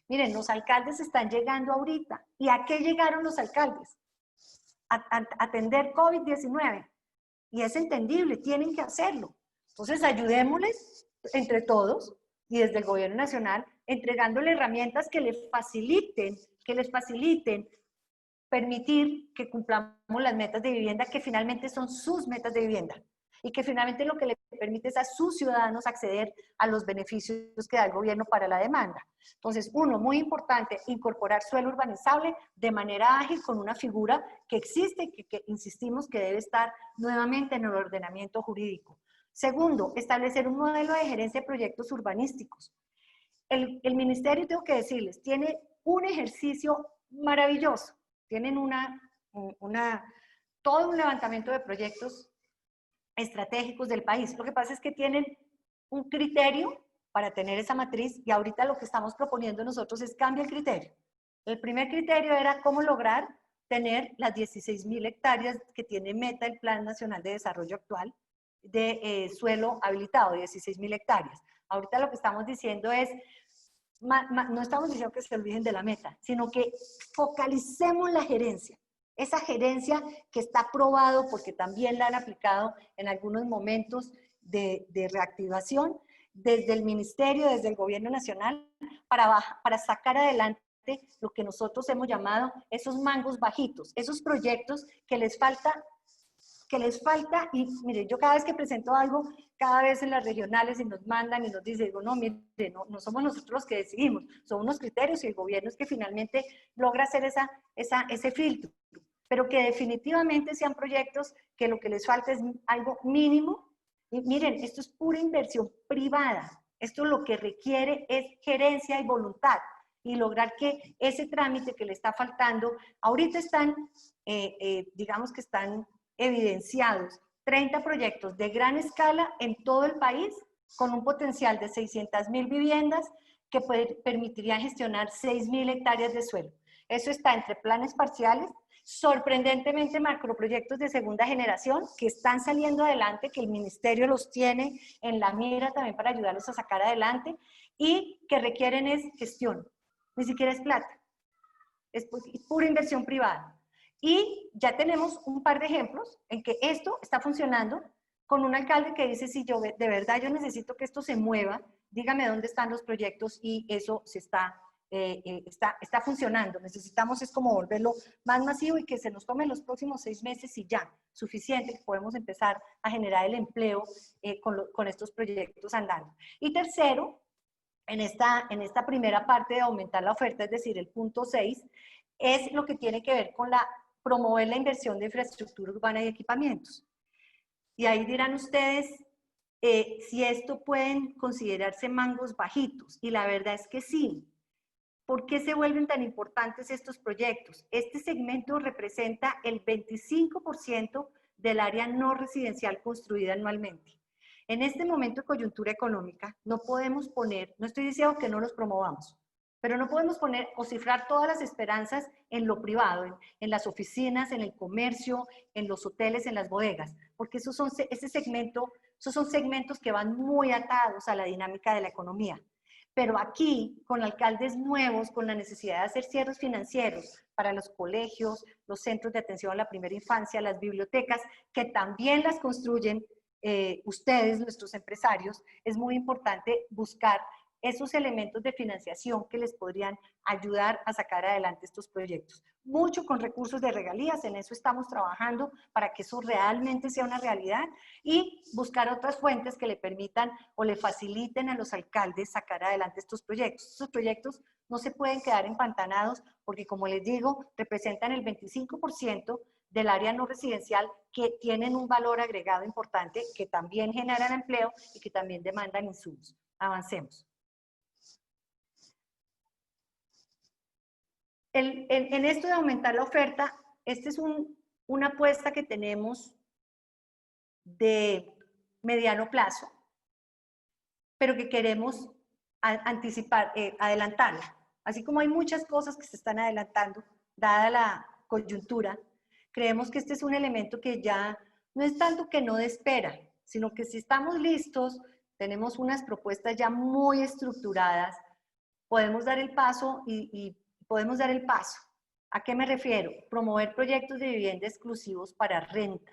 Miren, los alcaldes están llegando ahorita. ¿Y a qué llegaron los alcaldes? A atender COVID-19. Y es entendible, tienen que hacerlo. Entonces, ayudémosles entre todos y desde el gobierno nacional, entregándole herramientas que les faciliten permitir que cumplamos las metas de vivienda, que finalmente son sus metas de vivienda, y que finalmente lo que le permite es a sus ciudadanos acceder a los beneficios que da el gobierno para la demanda. Entonces, uno, muy importante, incorporar suelo urbanizable de manera ágil con una figura que existe, que insistimos que debe estar nuevamente en el ordenamiento jurídico. Segundo, establecer un modelo de gerencia de proyectos urbanísticos. El ministerio, tengo que decirles, tiene un ejercicio maravilloso. Tienen todo un levantamiento de proyectos estratégicos del país. Lo que pasa es que tienen un criterio para tener esa matriz y ahorita lo que estamos proponiendo nosotros es cambiar el criterio. El primer criterio era cómo lograr tener las 16.000 hectáreas que tiene meta el Plan Nacional de Desarrollo actual de suelo habilitado, 16.000 hectáreas. Ahorita lo que estamos diciendo es, no estamos diciendo que se olviden de la meta, sino que focalicemos la gerencia. Esa gerencia que está aprobado porque también la han aplicado en algunos momentos de reactivación desde el ministerio, desde el gobierno nacional, para sacar adelante lo que nosotros hemos llamado esos mangos bajitos, esos proyectos que les falta, y mire, yo cada vez que presento algo, cada vez en las regionales y nos mandan y nos dicen, digo, no, mire, no somos nosotros los que decidimos, son unos criterios y el gobierno es que finalmente logra hacer ese filtro, pero que definitivamente sean proyectos que lo que les falta es algo mínimo. Y miren, esto es pura inversión privada, esto lo que requiere es gerencia y voluntad, y lograr que ese trámite que le está faltando, ahorita están, digamos que están evidenciados 30 proyectos de gran escala en todo el país, con un potencial de 600.000 viviendas que permitirían gestionar 6.000 hectáreas de suelo. Eso está entre planes parciales, sorprendentemente macroproyectos de segunda generación que están saliendo adelante, que el ministerio los tiene en la mira también para ayudarlos a sacar adelante y que requieren es gestión, ni siquiera es plata, es pura inversión privada. Y ya tenemos un par de ejemplos en que esto está funcionando con un alcalde que dice, si yo de verdad yo necesito que esto se mueva, dígame dónde están los proyectos y eso se está funcionando. Necesitamos es como volverlo más masivo y que se nos tome los próximos 6 meses y ya, suficiente, que podemos empezar a generar el empleo con estos proyectos andando. Y tercero, en esta primera parte de aumentar la oferta, es decir, el punto 6, es lo que tiene que ver con promover la inversión de infraestructura urbana y equipamientos. Y ahí dirán ustedes si esto pueden considerarse mangos bajitos, y la verdad es que sí. ¿Por qué se vuelven tan importantes estos proyectos? Este segmento representa el 25% del área no residencial construida anualmente. En este momento de coyuntura económica, no podemos poner, no estoy diciendo que no los promovamos, pero no podemos poner o cifrar todas las esperanzas en lo privado, en las oficinas, en el comercio, en los hoteles, en las bodegas, porque esos son segmentos que van muy atados a la dinámica de la economía. Pero aquí, con alcaldes nuevos, con la necesidad de hacer cierres financieros para los colegios, los centros de atención a la primera infancia, las bibliotecas, que también las construyen ustedes, nuestros empresarios, es muy importante buscar esos elementos de financiación que les podrían ayudar a sacar adelante estos proyectos. Mucho con recursos de regalías, en eso estamos trabajando para que eso realmente sea una realidad y buscar otras fuentes que le permitan o le faciliten a los alcaldes sacar adelante estos proyectos. Estos proyectos no se pueden quedar empantanados porque, como les digo, representan el 25% del área no residencial que tienen un valor agregado importante, que también generan empleo y que también demandan insumos. Avancemos. En esto de aumentar la oferta, esta es una apuesta que tenemos de mediano plazo, pero que queremos anticipar, adelantarla. Así como hay muchas cosas que se están adelantando, dada la coyuntura, creemos que este es un elemento que ya no es tanto que no dé espera, sino que si estamos listos, tenemos unas propuestas ya muy estructuradas, podemos dar el paso y podemos dar el paso. ¿A qué me refiero? Promover proyectos de vivienda exclusivos para renta.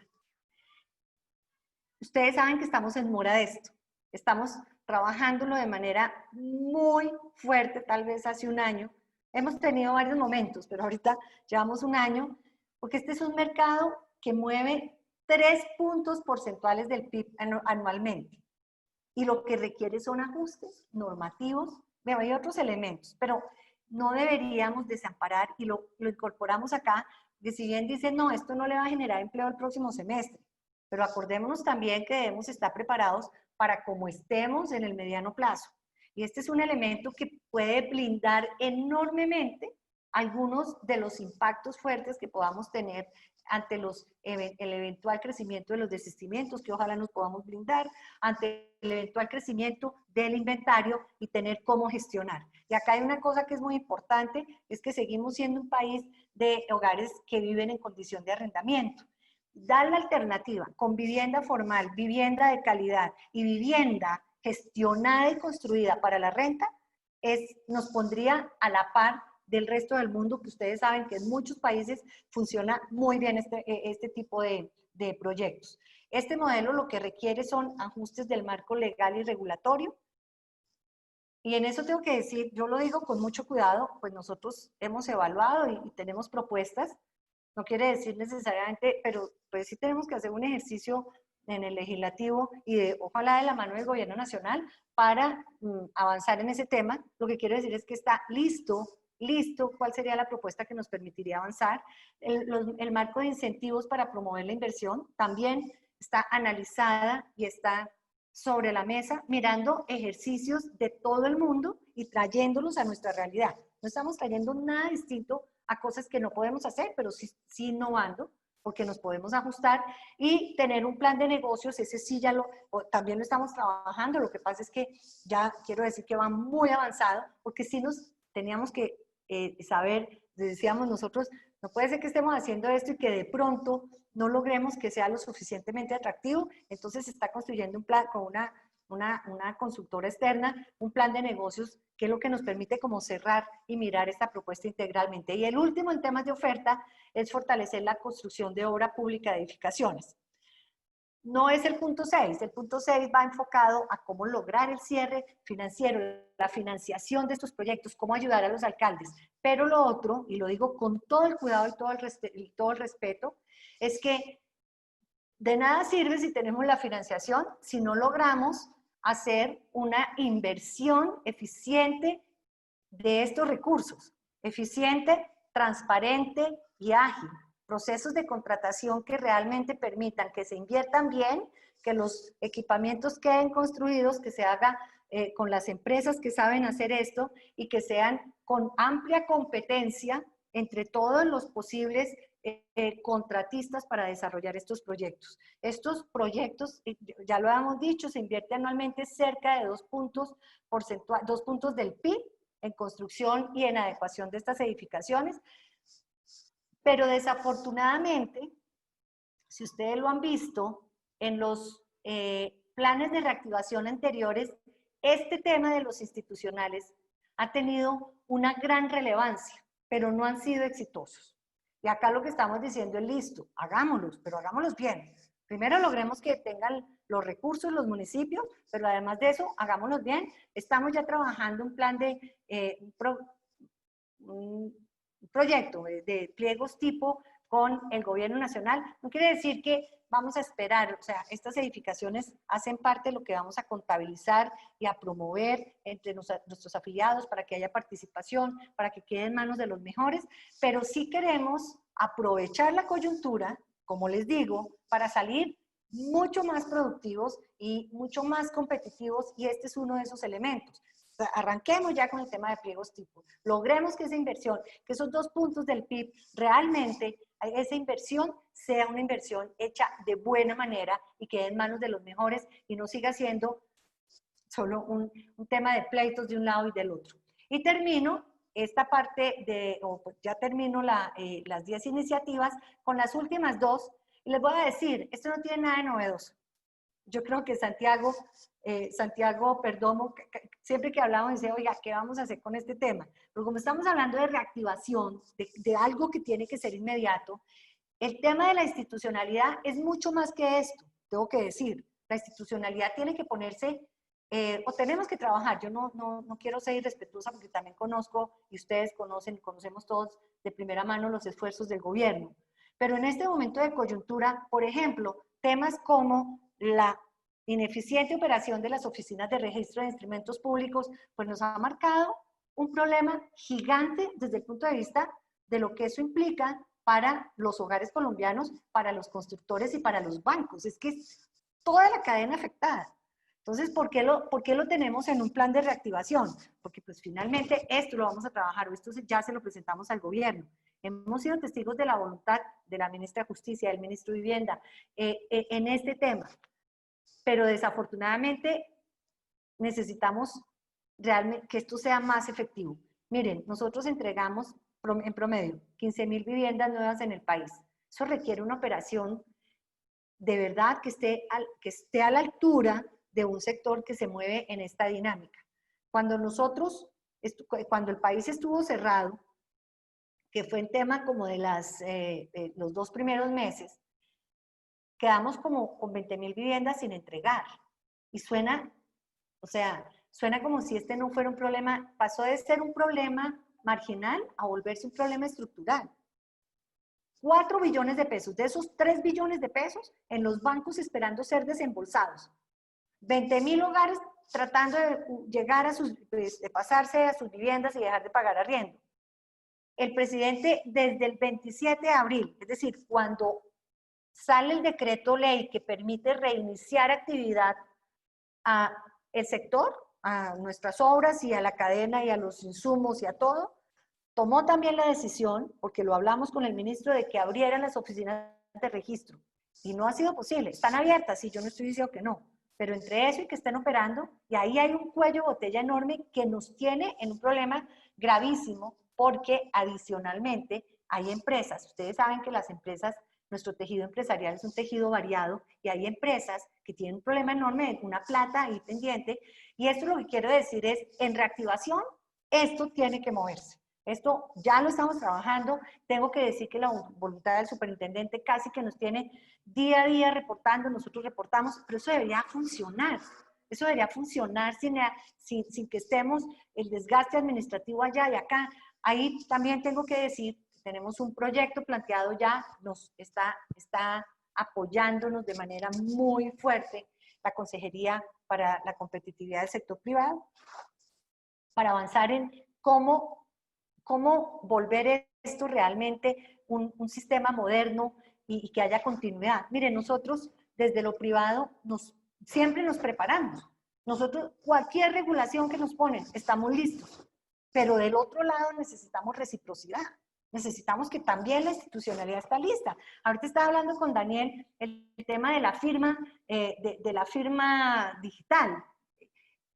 Ustedes saben que estamos en mora de esto. Estamos trabajándolo de manera muy fuerte, tal vez hace un año. Hemos tenido varios momentos, pero ahorita llevamos un año, porque este es un mercado que mueve 3 puntos porcentuales del PIB anualmente. Y lo que requiere son ajustes normativos. Bueno, hay otros elementos, pero no deberíamos desamparar y lo incorporamos acá, que si bien dicen, no, esto no le va a generar empleo el próximo semestre, pero acordémonos también que debemos estar preparados para como estemos en el mediano plazo. Y este es un elemento que puede blindar enormemente algunos de los impactos fuertes que podamos tener ante el eventual crecimiento de los desistimientos, que ojalá nos podamos blindar, ante el eventual crecimiento del inventario y tener cómo gestionar. Y acá hay una cosa que es muy importante, es que seguimos siendo un país de hogares que viven en condición de arrendamiento. Dar la alternativa con vivienda formal, vivienda de calidad y vivienda gestionada y construida para la renta, nos pondría a la par del resto del mundo, que ustedes saben que en muchos países funciona muy bien este tipo de proyectos. Este modelo lo que requiere son ajustes del marco legal y regulatorio. Y en eso tengo que decir, yo lo digo con mucho cuidado, pues nosotros hemos evaluado y tenemos propuestas. No quiere decir necesariamente, pero pues sí tenemos que hacer un ejercicio en el legislativo y ojalá de la mano del gobierno nacional para avanzar en ese tema. Lo que quiero decir es que está listo, cuál sería la propuesta que nos permitiría avanzar. El marco de incentivos para promover la inversión también está analizada y está sobre la mesa, mirando ejercicios de todo el mundo y trayéndolos a nuestra realidad. No estamos trayendo nada distinto a cosas que no podemos hacer, pero sí innovando, porque nos podemos ajustar y tener un plan de negocios, ese sí ya también lo estamos trabajando. Lo que pasa es que ya quiero decir que va muy avanzado, porque sí nos teníamos que saber, decíamos nosotros, no puede ser que estemos haciendo esto y que de pronto no logremos que sea lo suficientemente atractivo. Entonces se está construyendo un plan con una consultora externa, un plan de negocios que es lo que nos permite como cerrar y mirar esta propuesta integralmente. Y el último en temas de oferta es fortalecer la construcción de obra pública de edificaciones. No es el punto 6, el punto 6 va enfocado a cómo lograr el cierre financiero, la financiación de estos proyectos, cómo ayudar a los alcaldes. Pero lo otro, y lo digo con todo el cuidado y todo el respeto, es que de nada sirve si tenemos la financiación si no logramos hacer una inversión eficiente de estos recursos, eficiente, transparente y ágil. Procesos de contratación que realmente permitan que se inviertan bien, que los equipamientos queden construidos, que se haga con las empresas que saben hacer esto y que sean con amplia competencia entre todos los posibles contratistas para desarrollar estos proyectos. Estos proyectos, ya lo habíamos dicho, se invierte anualmente cerca de 2 puntos del PIB en construcción y en adecuación de estas edificaciones, pero desafortunadamente, si ustedes lo han visto, en los planes de reactivación anteriores, este tema de los institucionales ha tenido una gran relevancia, pero no han sido exitosos. Y acá lo que estamos diciendo es listo, hagámoslos, pero hagámoslos bien. Primero logremos que tengan los recursos los municipios, pero además de eso, hagámoslos bien. Estamos ya trabajando un plan de un proyecto de pliegos tipo con el gobierno nacional. No quiere decir que vamos a esperar, o sea, estas edificaciones hacen parte de lo que vamos a contabilizar y a promover entre nuestros afiliados para que haya participación, para que quede en manos de los mejores, pero sí queremos aprovechar la coyuntura, como les digo, para salir mucho más productivos y mucho más competitivos, y este es uno de esos elementos. O sea, arranquemos ya con el tema de pliegos tipo, logremos que esa inversión, que esos 2 puntos del PIB, realmente esa inversión sea una inversión hecha de buena manera y quede en manos de los mejores y no siga siendo solo un tema de pleitos de un lado y del otro. Y termino esta parte ya termino las 10 iniciativas con las últimas 2. Y les voy a decir, esto no tiene nada de novedoso. Yo creo que Santiago Perdomo, siempre que hablamos dice, oiga, ¿qué vamos a hacer con este tema? Pero como estamos hablando de reactivación, de algo que tiene que ser inmediato, el tema de la institucionalidad es mucho más que esto, tengo que decir. La institucionalidad tiene que ponerse, o tenemos que trabajar. Yo no quiero ser irrespetuosa porque también conozco, y ustedes conocemos todos de primera mano los esfuerzos del gobierno. Pero en este momento de coyuntura, por ejemplo, temas como la ineficiente operación de las oficinas de registro de instrumentos públicos, pues nos ha marcado un problema gigante desde el punto de vista de lo que eso implica para los hogares colombianos, para los constructores y para los bancos. Es que es toda la cadena afectada. Entonces, ¿por qué lo tenemos en un plan de reactivación? Porque pues finalmente esto lo vamos a trabajar, o esto ya se lo presentamos al gobierno. Hemos sido testigos de la voluntad de la ministra de Justicia, del ministro de Vivienda, en este tema. Pero desafortunadamente necesitamos realmente que esto sea más efectivo. Miren, nosotros entregamos en promedio 15.000 viviendas nuevas en el país. Eso requiere una operación de verdad que esté a la altura de un sector que se mueve en esta dinámica. Cuando el país estuvo cerrado, que fue en tema como de los 2 primeros meses, quedamos como con 20.000 viviendas sin entregar. Y suena como si este no fuera un problema, pasó de ser un problema marginal a volverse un problema estructural. 4 billones de pesos, de esos 3 billones de pesos en los bancos esperando ser desembolsados. 20.000 hogares tratando de llegar de pasarse a sus viviendas y dejar de pagar arriendo. El presidente desde el 27 de abril, es decir, cuando sale el decreto ley que permite reiniciar actividad a el sector, a nuestras obras y a la cadena y a los insumos y a todo, tomó también la decisión, porque lo hablamos con el ministro, de que abrieran las oficinas de registro. Y no ha sido posible. Están abiertas, sí, yo no estoy diciendo que no. Pero entre eso y que estén operando, y ahí hay un cuello de botella enorme que nos tiene en un problema gravísimo, porque adicionalmente hay empresas. Ustedes saben que las empresas, nuestro tejido empresarial es un tejido variado, y hay empresas que tienen un problema enorme, una plata ahí pendiente. Y esto lo que quiero decir es, en reactivación, esto tiene que moverse. Esto ya lo estamos trabajando. Tengo que decir que la voluntad del superintendente casi que nos tiene día a día reportando, nosotros reportamos, pero eso debería funcionar. Eso debería funcionar sin que estemos el desgaste administrativo allá y acá. Ahí también tengo que decir, tenemos un proyecto planteado ya, nos está apoyándonos de manera muy fuerte la Consejería para la Competitividad del Sector Privado, para avanzar en cómo volver esto realmente un sistema moderno y que haya continuidad. Miren, nosotros desde lo privado siempre nos preparamos. Nosotros, cualquier regulación que nos ponen, estamos listos. Pero del otro lado necesitamos reciprocidad. Necesitamos que también la institucionalidad está lista. Ahorita estaba hablando con Daniel el tema de la firma, de la firma digital.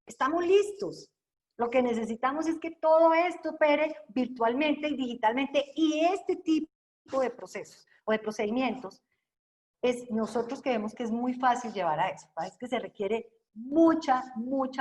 Estamos listos. Lo que necesitamos es que todo esto opere virtualmente y digitalmente, y este tipo de procesos o de procedimientos, nosotros creemos que es muy fácil llevar a eso. Es que se requiere mucha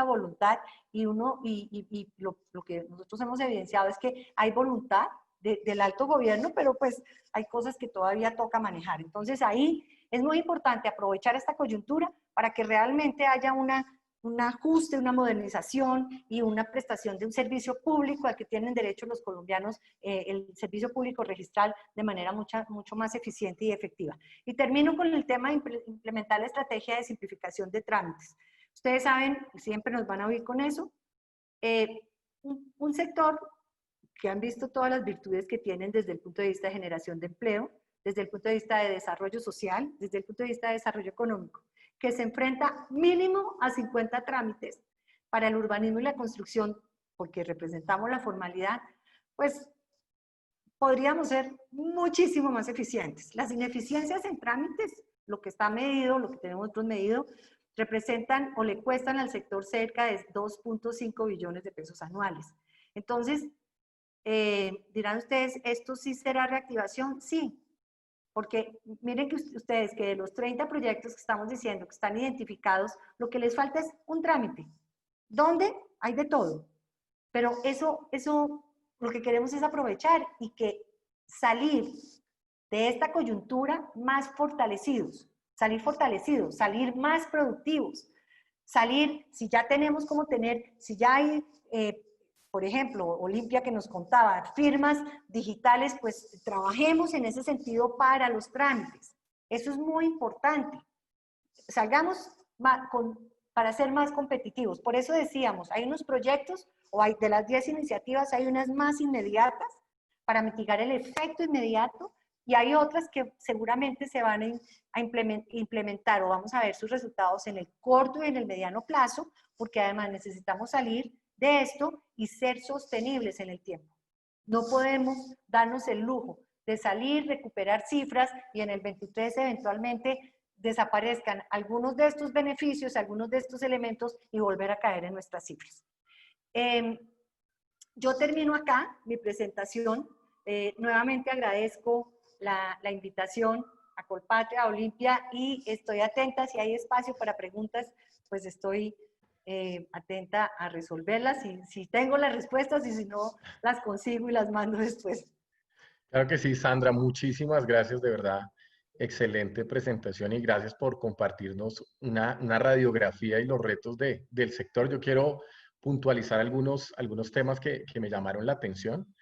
voluntad, y lo que nosotros hemos evidenciado es que hay voluntad del alto gobierno, pero pues hay cosas que todavía toca manejar. Entonces ahí es muy importante aprovechar esta coyuntura para que realmente haya un ajuste, una modernización y una prestación de un servicio público al que tienen derecho los colombianos, el servicio público registral, de manera mucho más eficiente y efectiva. Y termino con el tema de implementar la estrategia de simplificación de trámites. Ustedes saben, siempre nos van a oír con eso, un sector que han visto todas las virtudes que tienen desde el punto de vista de generación de empleo, desde el punto de vista de desarrollo social, desde el punto de vista de desarrollo económico, que se enfrenta mínimo a 50 trámites para el urbanismo y la construcción, porque representamos la formalidad, pues podríamos ser muchísimo más eficientes. Las ineficiencias en trámites, lo que está medido, lo que tenemos nosotros medido, representan o le cuestan al sector cerca de 2.5 billones de pesos anuales. Entonces, dirán ustedes, ¿esto sí será reactivación? Sí, Porque miren que ustedes que de los 30 proyectos que estamos diciendo que están identificados, lo que les falta es un trámite. ¿Dónde? Hay de todo. Pero eso lo que queremos es aprovechar y que salir de esta coyuntura más fortalecidos, salir más productivos, salir, si ya tenemos como tener, si ya hay, por ejemplo, Olimpia que nos contaba, firmas digitales, pues trabajemos en ese sentido para los trámites. Eso es muy importante. Salgamos para ser más competitivos. Por eso decíamos, hay unos proyectos, o hay, de las 10 iniciativas, hay unas más inmediatas para mitigar el efecto inmediato, y hay otras que seguramente se van a implementar o vamos a ver sus resultados en el corto y en el mediano plazo, porque además necesitamos salir de esto y ser sostenibles en el tiempo. No podemos darnos el lujo de salir, recuperar cifras y en el 23 eventualmente desaparezcan algunos de estos beneficios, algunos de estos elementos y volver a caer en nuestras cifras. Yo termino acá mi presentación. Nuevamente agradezco la invitación a Colpatria, a Olimpia, y estoy atenta. Si hay espacio para preguntas, pues estoy atenta a resolverlas. Si tengo las respuestas y si no, las consigo y las mando después. Claro que sí, Sandra, muchísimas gracias, de verdad. Excelente presentación y gracias por compartirnos una radiografía y los retos del sector. Yo quiero puntualizar algunos temas que me llamaron la atención.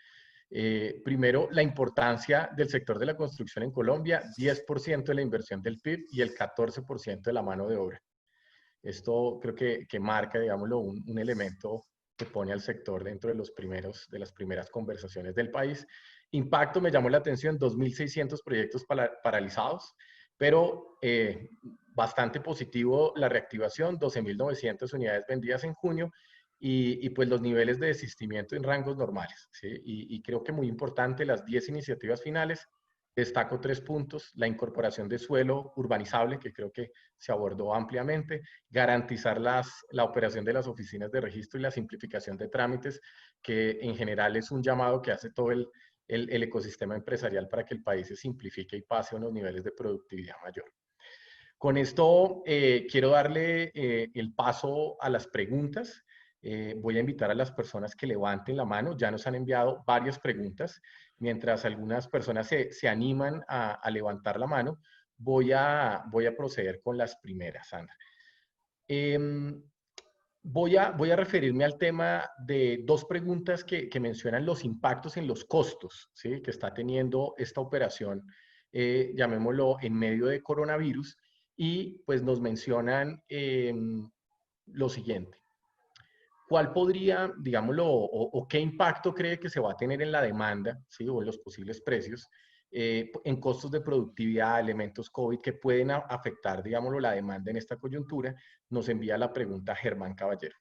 Primero, la importancia del sector de la construcción en Colombia, 10% de la inversión del PIB y el 14% de la mano de obra. Esto creo que marca, digámoslo, un elemento que pone al sector dentro de las primeras conversaciones del país. Impacto, me llamó la atención, 2.600 proyectos paralizados, pero bastante positivo la reactivación, 12.900 unidades vendidas en junio, y pues los niveles de desistimiento en rangos normales, ¿sí? Y creo que muy importante, las 10 iniciativas finales, destaco 3 puntos: la incorporación de suelo urbanizable, que creo que se abordó ampliamente; garantizar la operación de las oficinas de registro y la simplificación de trámites, que en general es un llamado que hace todo el ecosistema empresarial para que el país se simplifique y pase a unos niveles de productividad mayor. Con esto quiero darle el paso a las preguntas. Voy a invitar a las personas que levanten la mano. Ya nos han enviado varias preguntas. Mientras algunas personas se animan a levantar la mano, voy a proceder con las primeras, Sandra. Voy a referirme al tema de 2 preguntas que mencionan los impactos en los costos, ¿sí?, que está teniendo esta operación, llamémoslo, en medio de coronavirus, y pues nos mencionan lo siguiente. ¿Cuál podría, digámoslo, o qué impacto cree que se va a tener en la demanda, ¿sí?, o en los posibles precios, en costos de productividad, elementos COVID que pueden afectar, digámoslo, la demanda en esta coyuntura? Nos envía la pregunta Germán Caballero.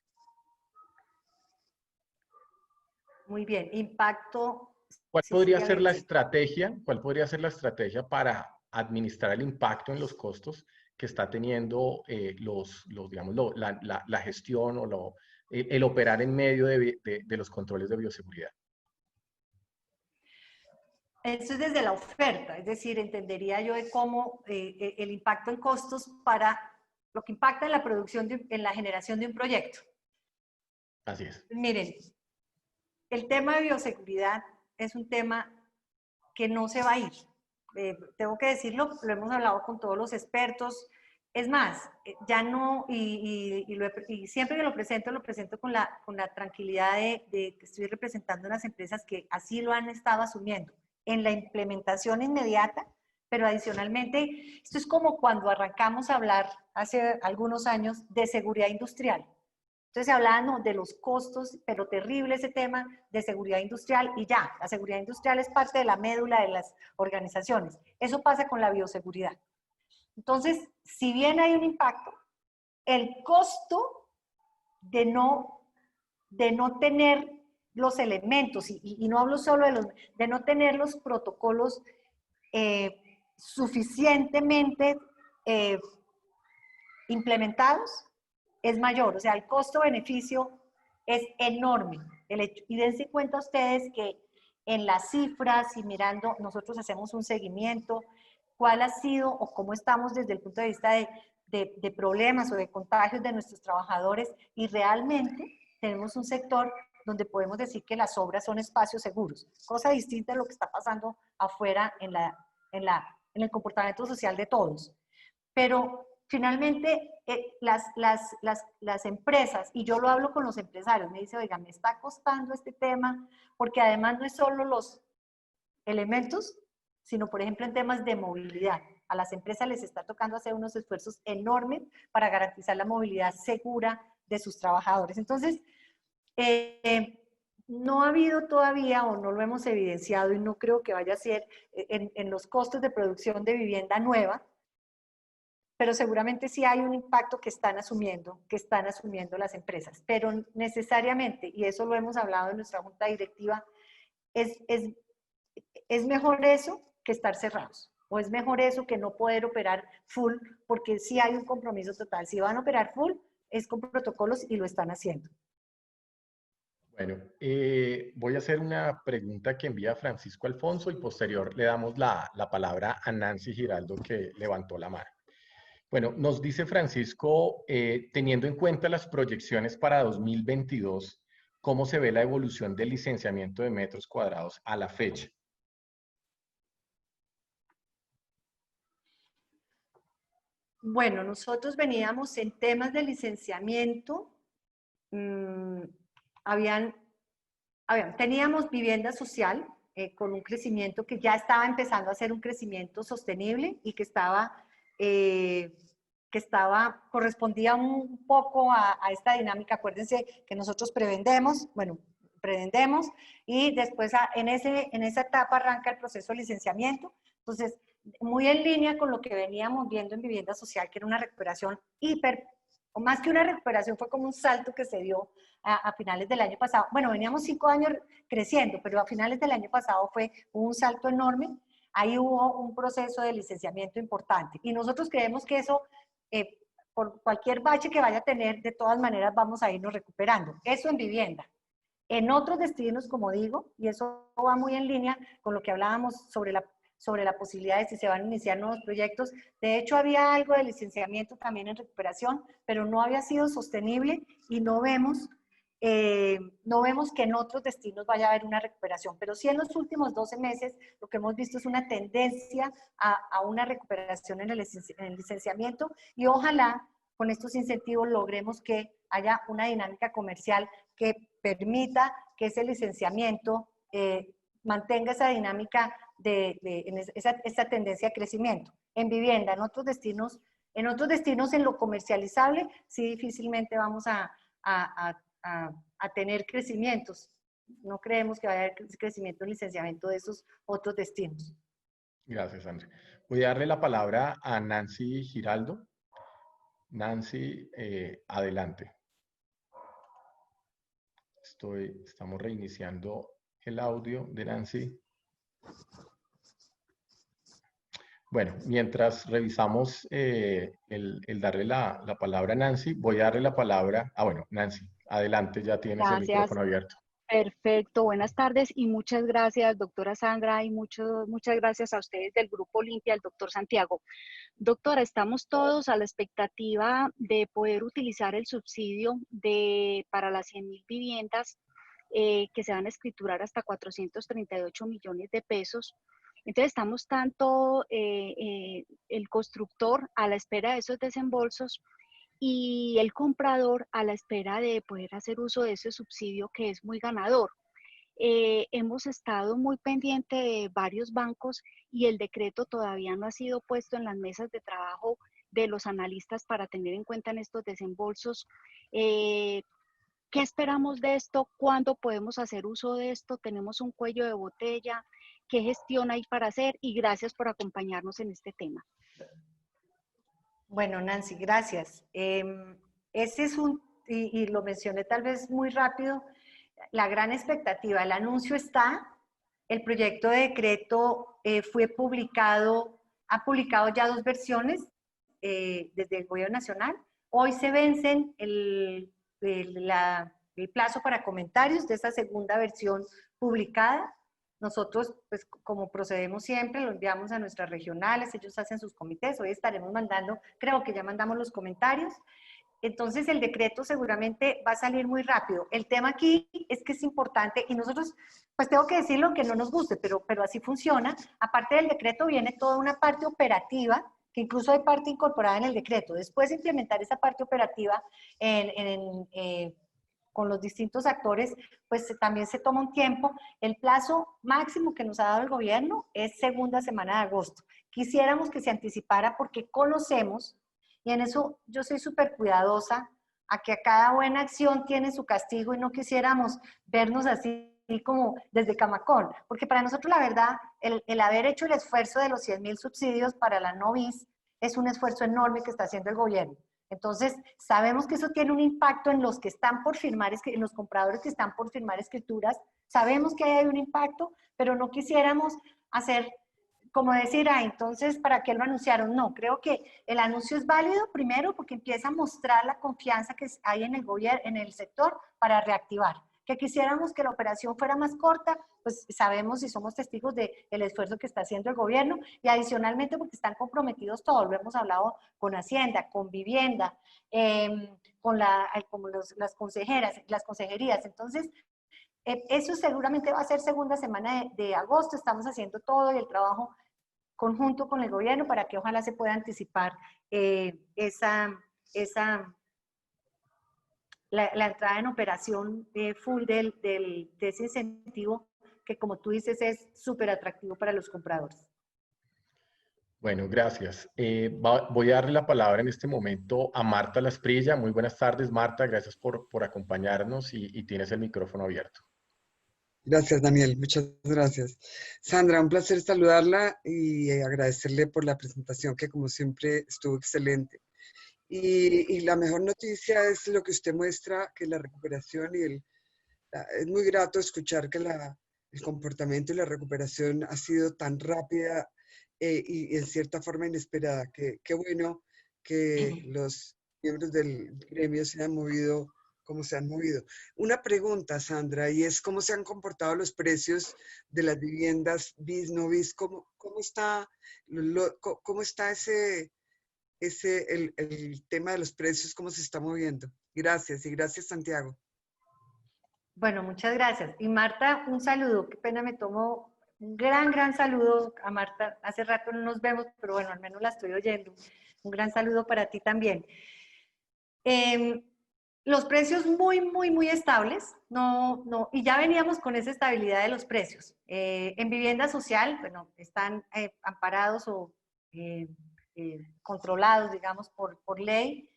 Muy bien, impacto. ¿Cuál podría ser la estrategia? ¿Cuál podría ser la estrategia para administrar el impacto en los costos que está teniendo digamos, la gestión o el operar en medio de los controles de bioseguridad? Eso es desde la oferta, es decir, entendería yo de cómo el impacto en costos para lo que impacta en la producción, en la generación de un proyecto. Así es. Miren, el tema de bioseguridad es un tema que no se va a ir. Tengo que decirlo, lo hemos hablado con todos los expertos. Es más, ya no, y siempre que lo presento con la tranquilidad de que estoy representando unas empresas que así lo han estado asumiendo en la implementación inmediata, pero adicionalmente, esto es como cuando arrancamos a hablar hace algunos años de seguridad industrial. Entonces se hablaba, no, de los costos, pero terrible ese tema de seguridad industrial, y ya, la seguridad industrial es parte de la médula de las organizaciones. Eso pasa con la bioseguridad. Entonces, si bien hay un impacto, el costo de no tener los elementos, y no hablo solo de no tener los protocolos suficientemente implementados, es mayor. O sea, el costo-beneficio es enorme. Y dense cuenta ustedes que en las cifras y mirando, nosotros hacemos un seguimiento, cuál ha sido o cómo estamos desde el punto de vista de problemas o de contagios de nuestros trabajadores, y realmente tenemos un sector donde podemos decir que las obras son espacios seguros, cosa distinta a lo que está pasando afuera en el comportamiento social de todos. Pero finalmente las empresas, y yo lo hablo con los empresarios, me dice, oiga, me está costando este tema, porque además no es solo los elementos, sino por ejemplo en temas de movilidad. A las empresas les está tocando hacer unos esfuerzos enormes para garantizar la movilidad segura de sus trabajadores. Entonces, no ha habido todavía, o no lo hemos evidenciado, y no creo que vaya a ser en los costos de producción de vivienda nueva, pero seguramente sí hay un impacto que están asumiendo las empresas. Pero necesariamente, y eso lo hemos hablado en nuestra junta directiva, es mejor eso que estar cerrados. O es mejor eso que no poder operar full, porque sí hay un compromiso total. Si van a operar full, es con protocolos y lo están haciendo. Bueno, voy a hacer una pregunta que envía Francisco Alfonso y posterior le damos la palabra a Nancy Giraldo, que levantó la mano. Bueno, nos dice Francisco, teniendo en cuenta las proyecciones para 2022, ¿cómo se ve la evolución del licenciamiento de metros cuadrados a la fecha? Bueno, nosotros veníamos en temas de licenciamiento, teníamos vivienda social con un crecimiento que ya estaba empezando a ser un crecimiento sostenible y que correspondía un poco a esta dinámica. Acuérdense que nosotros prevendemos, y después en esa etapa arranca el proceso de licenciamiento. Entonces, muy en línea con lo que veníamos viendo en vivienda social, que era una recuperación o más que una recuperación, fue como un salto que se dio a finales del año pasado. Bueno, veníamos 5 años creciendo, pero a finales del año pasado hubo un salto enorme. Ahí hubo un proceso de licenciamiento importante. Y nosotros creemos que eso, por cualquier bache que vaya a tener, de todas maneras vamos a irnos recuperando. Eso en vivienda. En otros destinos, como digo, y eso va muy en línea con lo que hablábamos sobre la posibilidad de si se van a iniciar nuevos proyectos. De hecho, había algo de licenciamiento también en recuperación, pero no había sido sostenible y no vemos que en otros destinos vaya a haber una recuperación. Pero sí en los últimos 12 meses lo que hemos visto es una tendencia a una recuperación en el licenciamiento, y ojalá con estos incentivos logremos que haya una dinámica comercial que permita que ese licenciamiento mantenga esa dinámica esa tendencia a crecimiento. En vivienda, en otros destinos en lo comercializable, sí difícilmente vamos a tener crecimientos. No creemos que vaya a haber crecimiento en licenciamiento de esos otros destinos. Gracias, Andrea. Voy a darle la palabra a Nancy Giraldo. Nancy, adelante. Estamos reiniciando el audio de Nancy. Bueno, mientras revisamos el darle la palabra a Nancy, voy a darle la palabra. Bueno, Nancy, adelante, ya tienes el micrófono abierto. Perfecto, buenas tardes y muchas gracias, doctora Sandra, y muchas gracias a ustedes del Grupo Olimpia, al doctor Santiago. Doctora, estamos todos a la expectativa de poder utilizar el subsidio para las 100.000 viviendas que se van a escriturar hasta 438 millones de pesos. Entonces estamos tanto el constructor a la espera de esos desembolsos y el comprador a la espera de poder hacer uso de ese subsidio que es muy ganador. Hemos estado muy pendientes de varios bancos y el decreto todavía no ha sido puesto en las mesas de trabajo de los analistas para tener en cuenta en estos desembolsos. ¿Qué esperamos de esto? ¿Cuándo podemos hacer uso de esto? ¿Tenemos un cuello de botella? ¿Qué gestión hay para hacer? Y gracias por acompañarnos en este tema. Bueno, Nancy, gracias. Ese es y lo mencioné tal vez muy rápido, la gran expectativa. El anuncio está, el proyecto de decreto ha publicado ya 2 versiones desde el Gobierno Nacional. Hoy se vencen el plazo para comentarios de esa segunda versión publicada. Nosotros, pues como procedemos siempre, lo enviamos a nuestras regionales, ellos hacen sus comités, hoy estaremos mandando, creo que ya mandamos los comentarios. Entonces el decreto seguramente va a salir muy rápido. El tema aquí es que es importante y nosotros, pues tengo que decir lo que no nos guste, pero así funciona. Aparte del decreto viene toda una parte operativa, que incluso hay parte incorporada en el decreto. Después de implementar esa parte operativa con los distintos actores, pues también se toma un tiempo. El plazo máximo que nos ha dado el gobierno es segunda semana de agosto. Quisiéramos que se anticipara porque conocemos, y en eso yo soy súper cuidadosa, a que a cada buena acción tiene su castigo y no quisiéramos vernos así como desde Camacón, porque para nosotros la verdad, el haber hecho el esfuerzo de los 100.000 subsidios para la novis es un esfuerzo enorme que está haciendo el gobierno. Entonces, sabemos que eso tiene un impacto en los que están por firmar, en los compradores que están por firmar escrituras, sabemos que hay un impacto, pero no quisiéramos hacer como decir, entonces, ¿para qué lo anunciaron? No, creo que el anuncio es válido, primero, porque empieza a mostrar la confianza que hay en el gobierno, en el sector, para reactivar. Que quisiéramos que la operación fuera más corta, pues sabemos y somos testigos del esfuerzo que está haciendo el gobierno, y adicionalmente porque están comprometidos todos, lo hemos hablado con Hacienda, con Vivienda, con las consejerías. Entonces, eso seguramente va a ser segunda semana de agosto, estamos haciendo todo y el trabajo conjunto con el gobierno para que ojalá se pueda anticipar la entrada en operación full de ese incentivo que, como tú dices, es súper atractivo para los compradores. Bueno, gracias. Voy a darle la palabra en este momento a Marta Lasprilla. Muy buenas tardes, Marta. Gracias por acompañarnos y tienes el micrófono abierto. Gracias, Daniel. Muchas gracias. Sandra, un placer saludarla y agradecerle por la presentación que, como siempre, estuvo excelente. Y la mejor noticia es lo que usted muestra, que la recuperación es muy grato escuchar que el comportamiento y la recuperación ha sido tan rápida y en cierta forma inesperada. Qué bueno que los miembros del gremio se han movido como se han movido. Una pregunta, Sandra, y es cómo se han comportado los precios de las viviendas bis, no bis, cómo está el tema de los precios, cómo se está moviendo. Gracias, y gracias, Santiago. Bueno, muchas gracias. Y Marta, un saludo. Qué pena, me tomo un gran saludo a Marta. Hace rato no nos vemos, pero bueno, al menos la estoy oyendo. Un gran saludo para ti también. Los precios muy estables, y ya veníamos con esa estabilidad de los precios. En vivienda social, bueno, están amparados o controlados, digamos, por ley,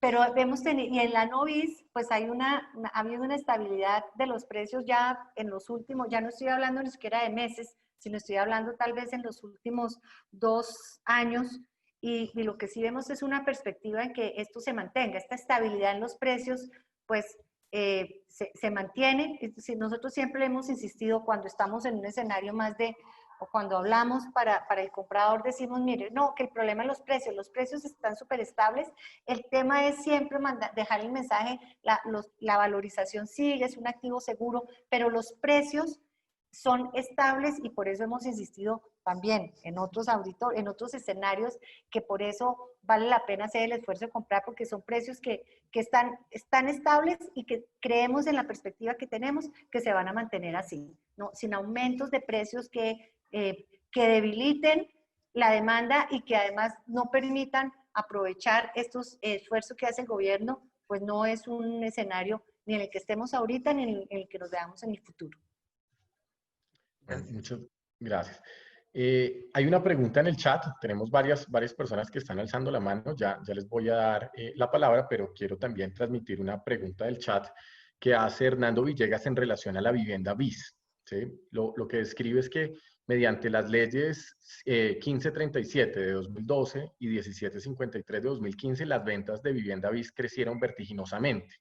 pero hemos tenido, y en la novis, pues ha habido una estabilidad de los precios ya en los últimos, ya no estoy hablando ni siquiera de meses, sino estoy hablando tal vez en los últimos 2 años, y lo que sí vemos es una perspectiva en que esto se mantenga, esta estabilidad en los precios, pues se mantiene. Nosotros siempre hemos insistido cuando estamos en un escenario más o cuando hablamos para el comprador, decimos, mire, no, que el problema es los precios están súper estables, el tema es siempre dejar el mensaje, la valorización sigue, es un activo seguro, pero los precios son estables y por eso hemos insistido también en otros escenarios, que por eso vale la pena hacer el esfuerzo de comprar, porque son precios que están estables y que creemos en la perspectiva que tenemos que se van a mantener así, ¿no? Sin aumentos de precios que debiliten la demanda y que además no permitan aprovechar estos esfuerzos que hace el gobierno, pues no es un escenario ni en el que estemos ahorita ni en el que nos veamos en el futuro. Bueno, muchas gracias. Hay una pregunta en el chat. Tenemos varias personas que están alzando la mano. Ya les voy a dar la palabra, pero quiero también transmitir una pregunta del chat que hace Hernando Villegas en relación a la vivienda bis. ¿Sí? Lo que describe es que mediante las leyes 1537 de 2012 y 1753 de 2015, las ventas de vivienda bis crecieron vertiginosamente.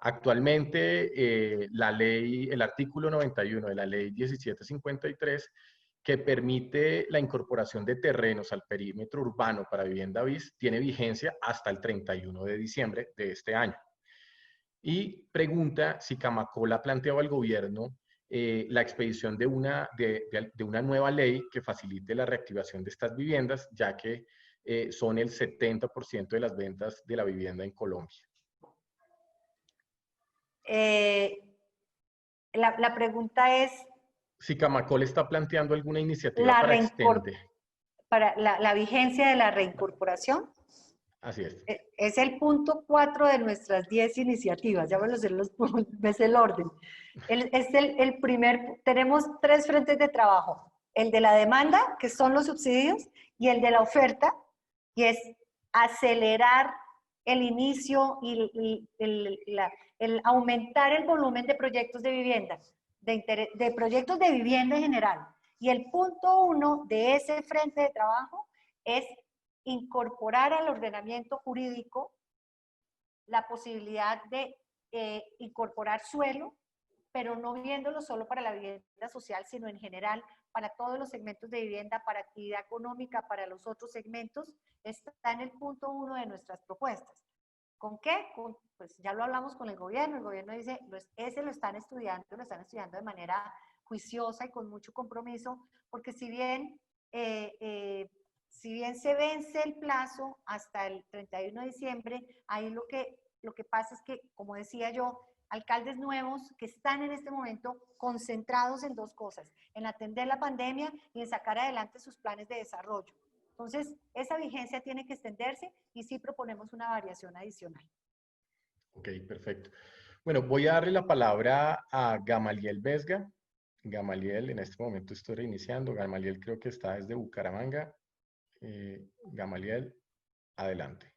Actualmente, el artículo 91 de la ley 1753, que permite la incorporación de terrenos al perímetro urbano para vivienda bis, tiene vigencia hasta el 31 de diciembre de este año. Y pregunta si Camacol ha planteado al gobierno la expedición de una nueva ley que facilite la reactivación de estas viviendas, ya que son el 70% de las ventas de la vivienda en Colombia. La pregunta es... Si Camacol está planteando alguna iniciativa para extender. Para la vigencia de la reincorporación. Así es. Es el punto 4 de nuestras 10 iniciativas, ya ves el orden. Tenemos 3 frentes de trabajo, el de la demanda, que son los subsidios, y el de la oferta, que es acelerar el inicio y el aumentar el volumen de proyectos de vivienda, de proyectos de vivienda en general. Y el punto 1 de ese frente de trabajo es incorporar al ordenamiento jurídico la posibilidad de incorporar suelo, pero no viéndolo solo para la vivienda social, sino en general para todos los segmentos de vivienda, para actividad económica, para los otros segmentos. Está en el punto 1 de nuestras propuestas. ¿Con qué? Pues ya lo hablamos con el gobierno dice, ese lo están estudiando de manera juiciosa y con mucho compromiso, porque si bien se vence el plazo hasta el 31 de diciembre, ahí lo que pasa es que, como decía yo, alcaldes nuevos que están en este momento concentrados en 2 cosas, en atender la pandemia y en sacar adelante sus planes de desarrollo. Entonces, esa vigencia tiene que extenderse y sí proponemos una variación adicional. Ok, perfecto. Bueno, voy a darle la palabra a Gamaliel Vesga. Gamaliel, en este momento estoy reiniciando. Gamaliel creo que está desde Bucaramanga. Gamaliel, adelante.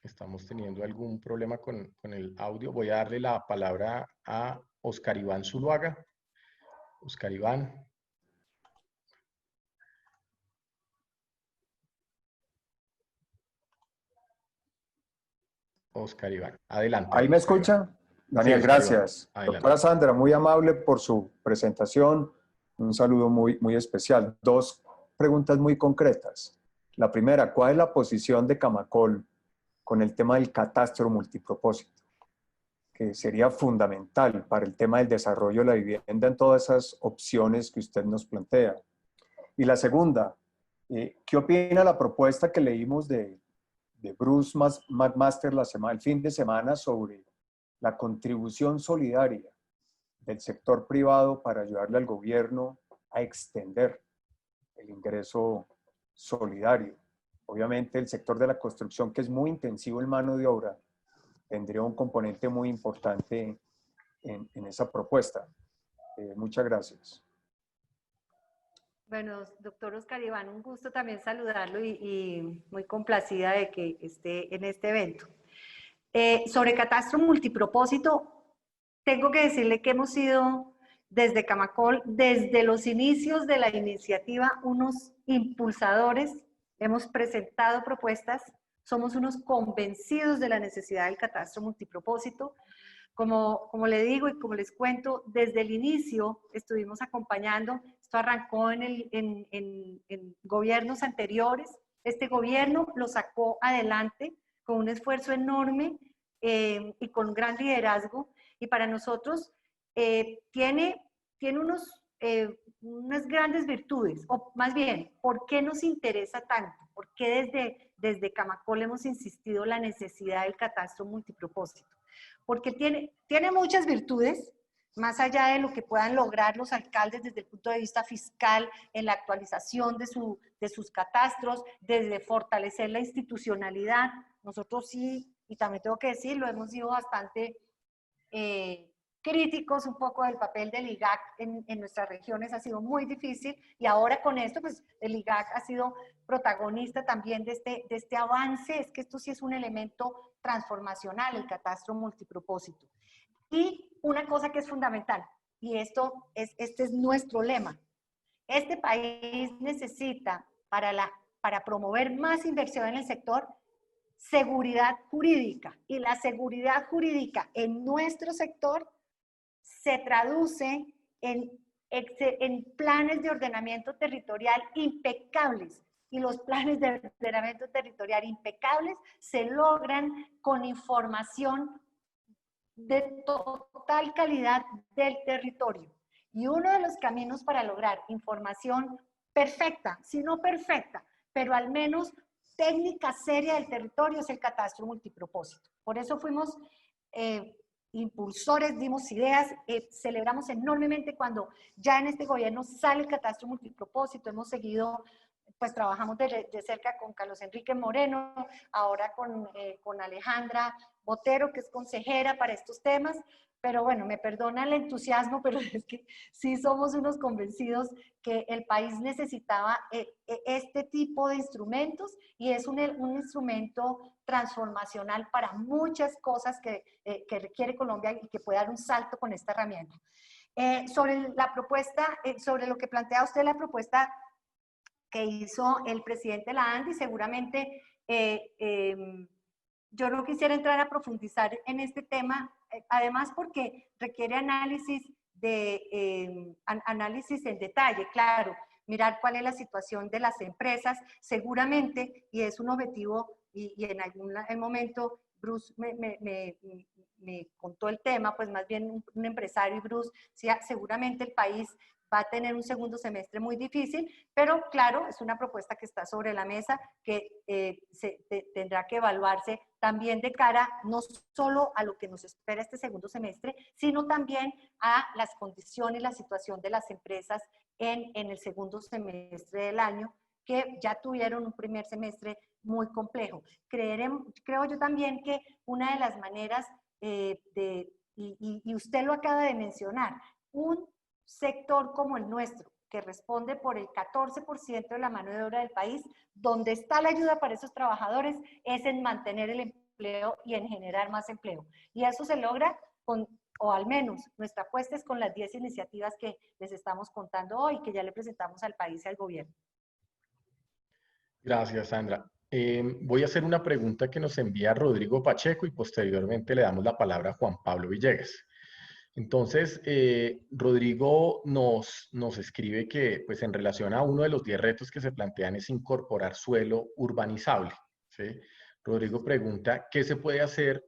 Estamos teniendo algún problema con el audio. Voy a darle la palabra a Oscar Iván Zuluaga. Oscar Iván. Oscar Iván, adelante. ¿Ahí me escucha? Daniel, sí, gracias. Doctora Sandra, muy amable por su presentación. Un saludo muy, muy especial. 2 preguntas muy concretas. La primera, ¿cuál es la posición de Camacol con el tema del catastro multipropósito? Que sería fundamental para el tema del desarrollo de la vivienda en todas esas opciones que usted nos plantea. Y la segunda, ¿qué opina la propuesta que leímos de Bruce McMaster el fin de semana sobre la contribución solidaria del sector privado para ayudarle al gobierno a extender el ingreso solidario? Obviamente el sector de la construcción, que es muy intensivo en mano de obra, tendría un componente muy importante en esa propuesta. Muchas gracias. Bueno, doctor Oscar Iván, un gusto también saludarlo y muy complacida de que esté en este evento. Sobre catastro multipropósito, tengo que decirle que hemos sido desde Camacol, desde los inicios de la iniciativa, unos impulsadores, hemos presentado propuestas, somos unos convencidos de la necesidad del catastro multipropósito. Como le digo y como les cuento, desde el inicio estuvimos acompañando. Esto arrancó en gobiernos anteriores. Este gobierno lo sacó adelante con un esfuerzo enorme y con gran liderazgo. Y para nosotros tiene unas grandes virtudes, o más bien, ¿por qué nos interesa tanto? ¿Por qué desde Camacol hemos insistido en la necesidad del catastro multipropósito? Porque tiene muchas virtudes, más allá de lo que puedan lograr los alcaldes desde el punto de vista fiscal, en la actualización de sus catastros, desde fortalecer la institucionalidad. Nosotros sí, y también tengo que decirlo, hemos sido bastante críticos un poco del papel del IGAC en nuestras regiones, ha sido muy difícil, y ahora con esto, pues el IGAC ha sido protagonista también de este avance. Es que esto sí es un elemento transformacional, el catastro multipropósito. Y una cosa que es fundamental, y este es nuestro lema: este país necesita, para promover más inversión en el sector, seguridad jurídica, y la seguridad jurídica en nuestro sector se traduce en planes de ordenamiento territorial impecables, y los planes de ordenamiento territorial impecables se logran con información de total calidad del territorio. Y uno de los caminos para lograr información perfecta, si no perfecta, pero al menos técnica seria del territorio es el catastro multipropósito. Por eso fuimos impulsores, dimos ideas, celebramos enormemente cuando ya en este gobierno sale el catastro multipropósito. Hemos seguido, pues trabajamos de cerca con Carlos Enrique Moreno, ahora con Alejandra Botero, que es consejera para estos temas. Pero bueno, me perdona el entusiasmo, pero es que sí somos unos convencidos que el país necesitaba este tipo de instrumentos, y es un instrumento transformacional para muchas cosas que requiere Colombia y que puede dar un salto con esta herramienta. Sobre la propuesta, sobre lo que plantea usted, la propuesta que hizo el presidente de la ANDI, seguramente yo no quisiera entrar a profundizar en este tema, además porque requiere análisis en detalle, claro, mirar cuál es la situación de las empresas, seguramente, y es un objetivo, y en algún momento Bruce me contó el tema, pues más bien un empresario, y Bruce, sí, seguramente el país va a tener un segundo semestre muy difícil, pero claro, es una propuesta que está sobre la mesa, que tendrá que evaluarse también de cara no solo a lo que nos espera este segundo semestre, sino también a las condiciones, la situación de las empresas en el segundo semestre del año, que ya tuvieron un primer semestre muy complejo. Creo yo también que una de las maneras y usted lo acaba de mencionar, un sector como el nuestro, que responde por el 14% de la mano de obra del país, donde está la ayuda para esos trabajadores es en mantener el empleo y en generar más empleo. Y eso se logra con, o al menos nuestra apuesta es con las 10 iniciativas que les estamos contando hoy, que ya le presentamos al país y al gobierno. Gracias, Sandra. Voy a hacer una pregunta que nos envía Rodrigo Pacheco y posteriormente le damos la palabra a Juan Pablo Villegas. Entonces, Rodrigo nos escribe que, pues, en relación a uno de los 10 retos que se plantean es incorporar suelo urbanizable, ¿sí? Rodrigo pregunta, ¿qué se puede hacer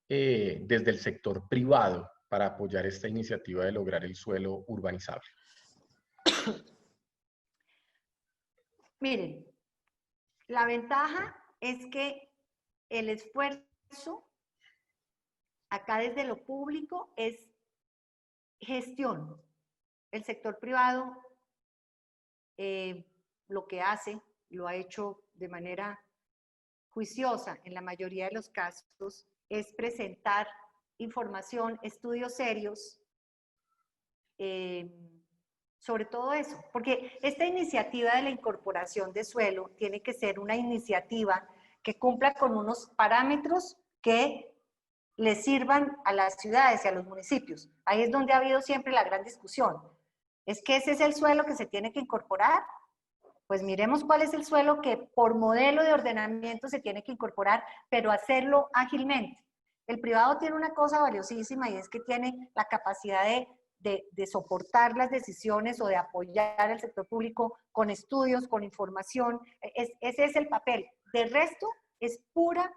desde el sector privado para apoyar esta iniciativa de lograr el suelo urbanizable? Miren, la ventaja es que el esfuerzo acá desde lo público es gestión. El sector privado lo que hace, lo ha hecho de manera juiciosa en la mayoría de los casos, es presentar información, estudios serios, sobre todo eso, porque esta iniciativa de la incorporación de suelo tiene que ser una iniciativa que cumpla con unos parámetros que le sirvan a las ciudades y a los municipios. Ahí es donde ha habido siempre la gran discusión. ¿Es que ese es el suelo que se tiene que incorporar? Pues miremos cuál es el suelo que por modelo de ordenamiento se tiene que incorporar, pero hacerlo ágilmente. El privado tiene una cosa valiosísima y es que tiene la capacidad de soportar las decisiones o de apoyar al sector público con estudios, con información. Ese es el papel. De resto, es pura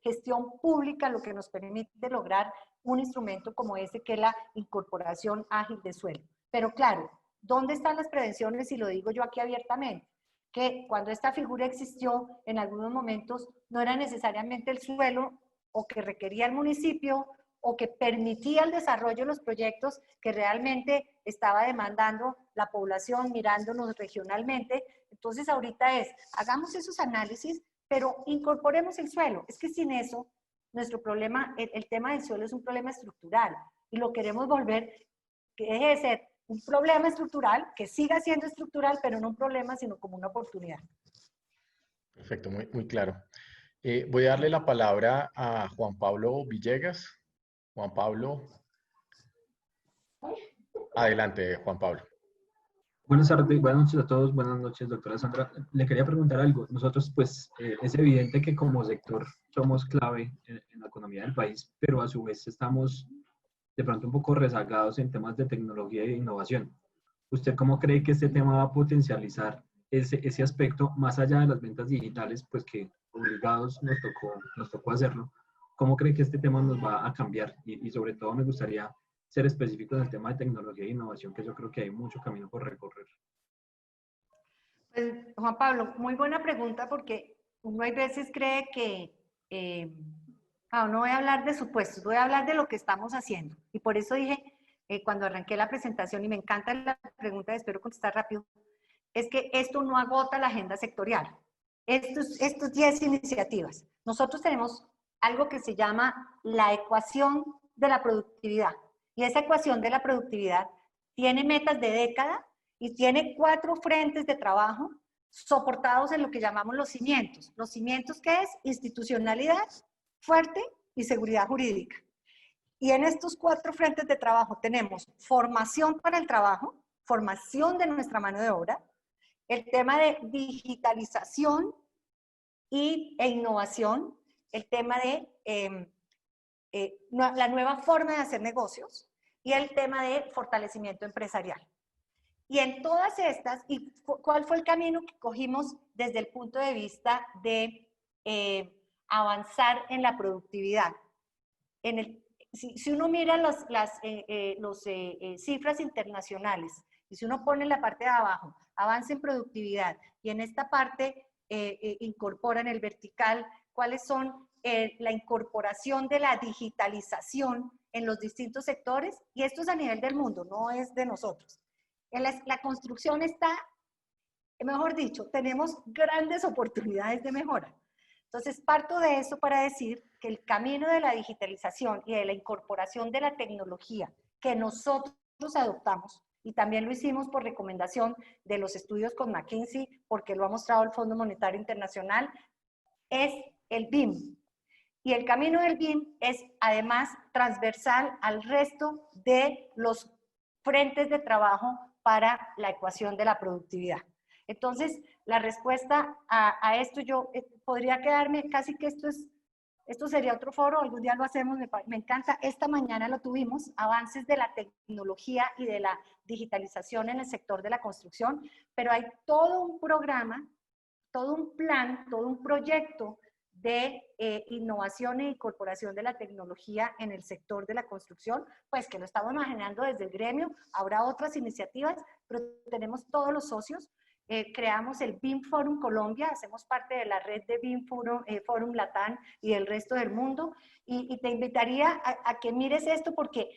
gestión pública lo que nos permite lograr un instrumento como ese, que es la incorporación ágil de suelo. Pero claro, ¿dónde están las prevenciones? Y lo digo yo aquí abiertamente, que cuando esta figura existió, en algunos momentos no era necesariamente el suelo o que requería el municipio o que permitía el desarrollo de los proyectos que realmente estaba demandando la población mirándonos regionalmente. Entonces ahorita hagamos esos análisis, pero incorporemos el suelo. Es que sin eso, nuestro problema, el tema del suelo es un problema estructural y lo queremos volver, que deje de ser un problema estructural, que siga siendo estructural, pero no un problema, sino como una oportunidad. Perfecto, muy, muy claro. Voy a darle la palabra a Juan Pablo Villegas. Juan Pablo. Adelante, Juan Pablo. Buenas tardes, buenas noches a todos, buenas noches, doctora Sandra. Le quería preguntar algo. Nosotros, pues, es evidente que como sector somos clave en la economía del país, pero a su vez estamos de pronto un poco rezagados en temas de tecnología e innovación. ¿Usted cómo cree que este tema va a potencializar ese aspecto más allá de las ventas digitales, pues que obligados nos tocó hacerlo? ¿cómo cree que este tema nos va a cambiar? Y sobre todo me gustaría ser específico en el tema de tecnología e innovación, que yo creo que hay mucho camino por recorrer. Pues, Juan Pablo, muy buena pregunta porque uno hay veces cree que no voy a hablar de supuestos, voy a hablar de lo que estamos haciendo. Y por eso dije, cuando arranqué la presentación, y me encanta la pregunta, espero contestar rápido, es que esto no agota la agenda sectorial. Estos 10 iniciativas. Nosotros tenemos algo que se llama la ecuación de la productividad. Y esa ecuación de la productividad tiene metas de década y tiene 4 frentes de trabajo soportados en lo que llamamos los cimientos. ¿Los cimientos qué es? Institucionalidad fuerte y seguridad jurídica. Y en estos 4 frentes de trabajo tenemos formación para el trabajo, formación de nuestra mano de obra, el tema de digitalización e innovación, el tema de la nueva forma de hacer negocios y el tema de fortalecimiento empresarial. Y en todas estas, ¿y cuál fue el camino que cogimos desde el punto de vista de avanzar en la productividad? Si uno mira las cifras internacionales, y si uno pone en la parte de abajo, avance en productividad, y en esta parte incorporan el vertical, cuáles son la incorporación de la digitalización en los distintos sectores, y esto es a nivel del mundo, no es de nosotros. La construcción está, mejor dicho, tenemos grandes oportunidades de mejora. Entonces, parto de eso para decir que el camino de la digitalización y de la incorporación de la tecnología que nosotros adoptamos, y también lo hicimos por recomendación de los estudios con McKinsey, porque lo ha mostrado el Fondo Monetario Internacional, es el BIM. Y el camino del BIM es además transversal al resto de los frentes de trabajo para la ecuación de la productividad. Entonces, la respuesta a esto, yo podría quedarme casi que esto sería otro foro, algún día lo hacemos, me encanta. Esta mañana lo tuvimos, avances de la tecnología y de la digitalización en el sector de la construcción, pero hay todo un programa, todo un plan, todo un proyecto de innovación e incorporación de la tecnología en el sector de la construcción, pues que lo estamos imaginando desde el gremio, habrá otras iniciativas, pero tenemos todos los socios. Creamos el BIM Forum Colombia, hacemos parte de la red de BIM Forum Latam y del resto del mundo, y te invitaría a que mires esto, porque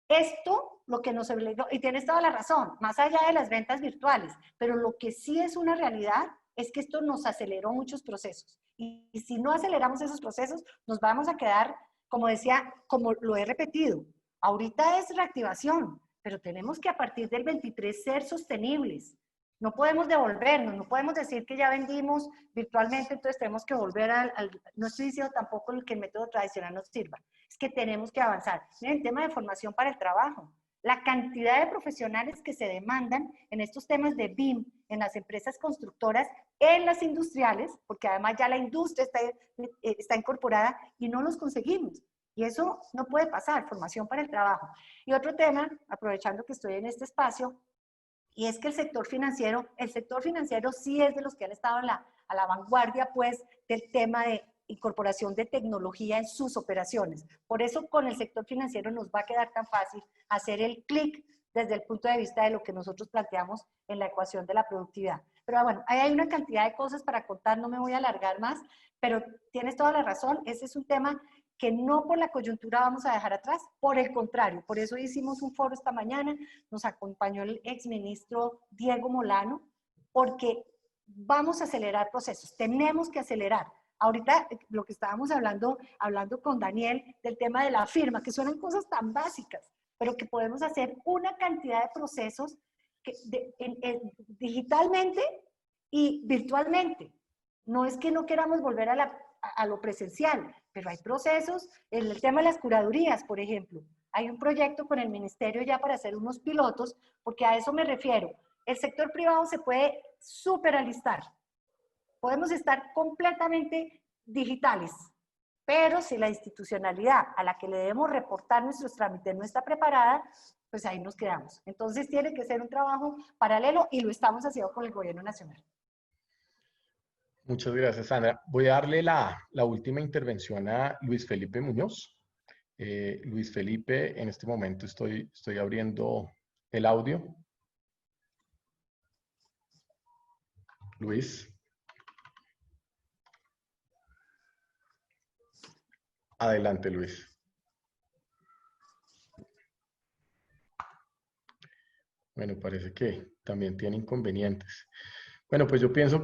esto, lo que nos obligó, y tienes toda la razón, más allá de las ventas virtuales, pero lo que sí es una realidad es que esto nos aceleró muchos procesos, y si no aceleramos esos procesos, nos vamos a quedar, como decía, como lo he repetido, ahorita es reactivación, pero tenemos que a partir del 23 ser sostenibles. No podemos devolvernos, no podemos decir que ya vendimos virtualmente, entonces tenemos que volver no estoy diciendo tampoco que el método tradicional nos sirva, es que tenemos que avanzar. En el tema de formación para el trabajo, la cantidad de profesionales que se demandan en estos temas de BIM, en las empresas constructoras, en las industriales, porque además ya la industria está incorporada y no los conseguimos. Y eso no puede pasar, formación para el trabajo. Y otro tema, aprovechando que estoy en este espacio, y es que el sector financiero sí es de los que han estado a la vanguardia, pues, del tema de incorporación de tecnología en sus operaciones. Por eso, con el sector financiero nos va a quedar tan fácil hacer el clic desde el punto de vista de lo que nosotros planteamos en la ecuación de la productividad. Pero bueno, ahí hay una cantidad de cosas para contar, no me voy a alargar más, pero tienes toda la razón, ese es un tema que no por la coyuntura vamos a dejar atrás, por el contrario, por eso hicimos un foro esta mañana, nos acompañó el exministro Diego Molano, porque vamos a acelerar procesos, tenemos que acelerar. Ahorita lo que estábamos hablando con Daniel del tema de la firma, que suenan cosas tan básicas, pero que podemos hacer una cantidad de procesos digitalmente y virtualmente. No es que no queramos volver a lo presencial, pero hay procesos, en el tema de las curadurías, por ejemplo, hay un proyecto con el ministerio ya para hacer unos pilotos, porque a eso me refiero. El sector privado se puede superalistar, podemos estar completamente digitales, pero si la institucionalidad a la que le debemos reportar nuestros trámites no está preparada, pues ahí nos quedamos. Entonces tiene que ser un trabajo paralelo y lo estamos haciendo con el gobierno nacional. Muchas gracias, Sandra. Voy a darle la última intervención a Luis Felipe Muñoz. Luis Felipe, en este momento estoy abriendo el audio. Luis. Adelante, Luis. Bueno, parece que también tiene inconvenientes. Bueno, pues yo pienso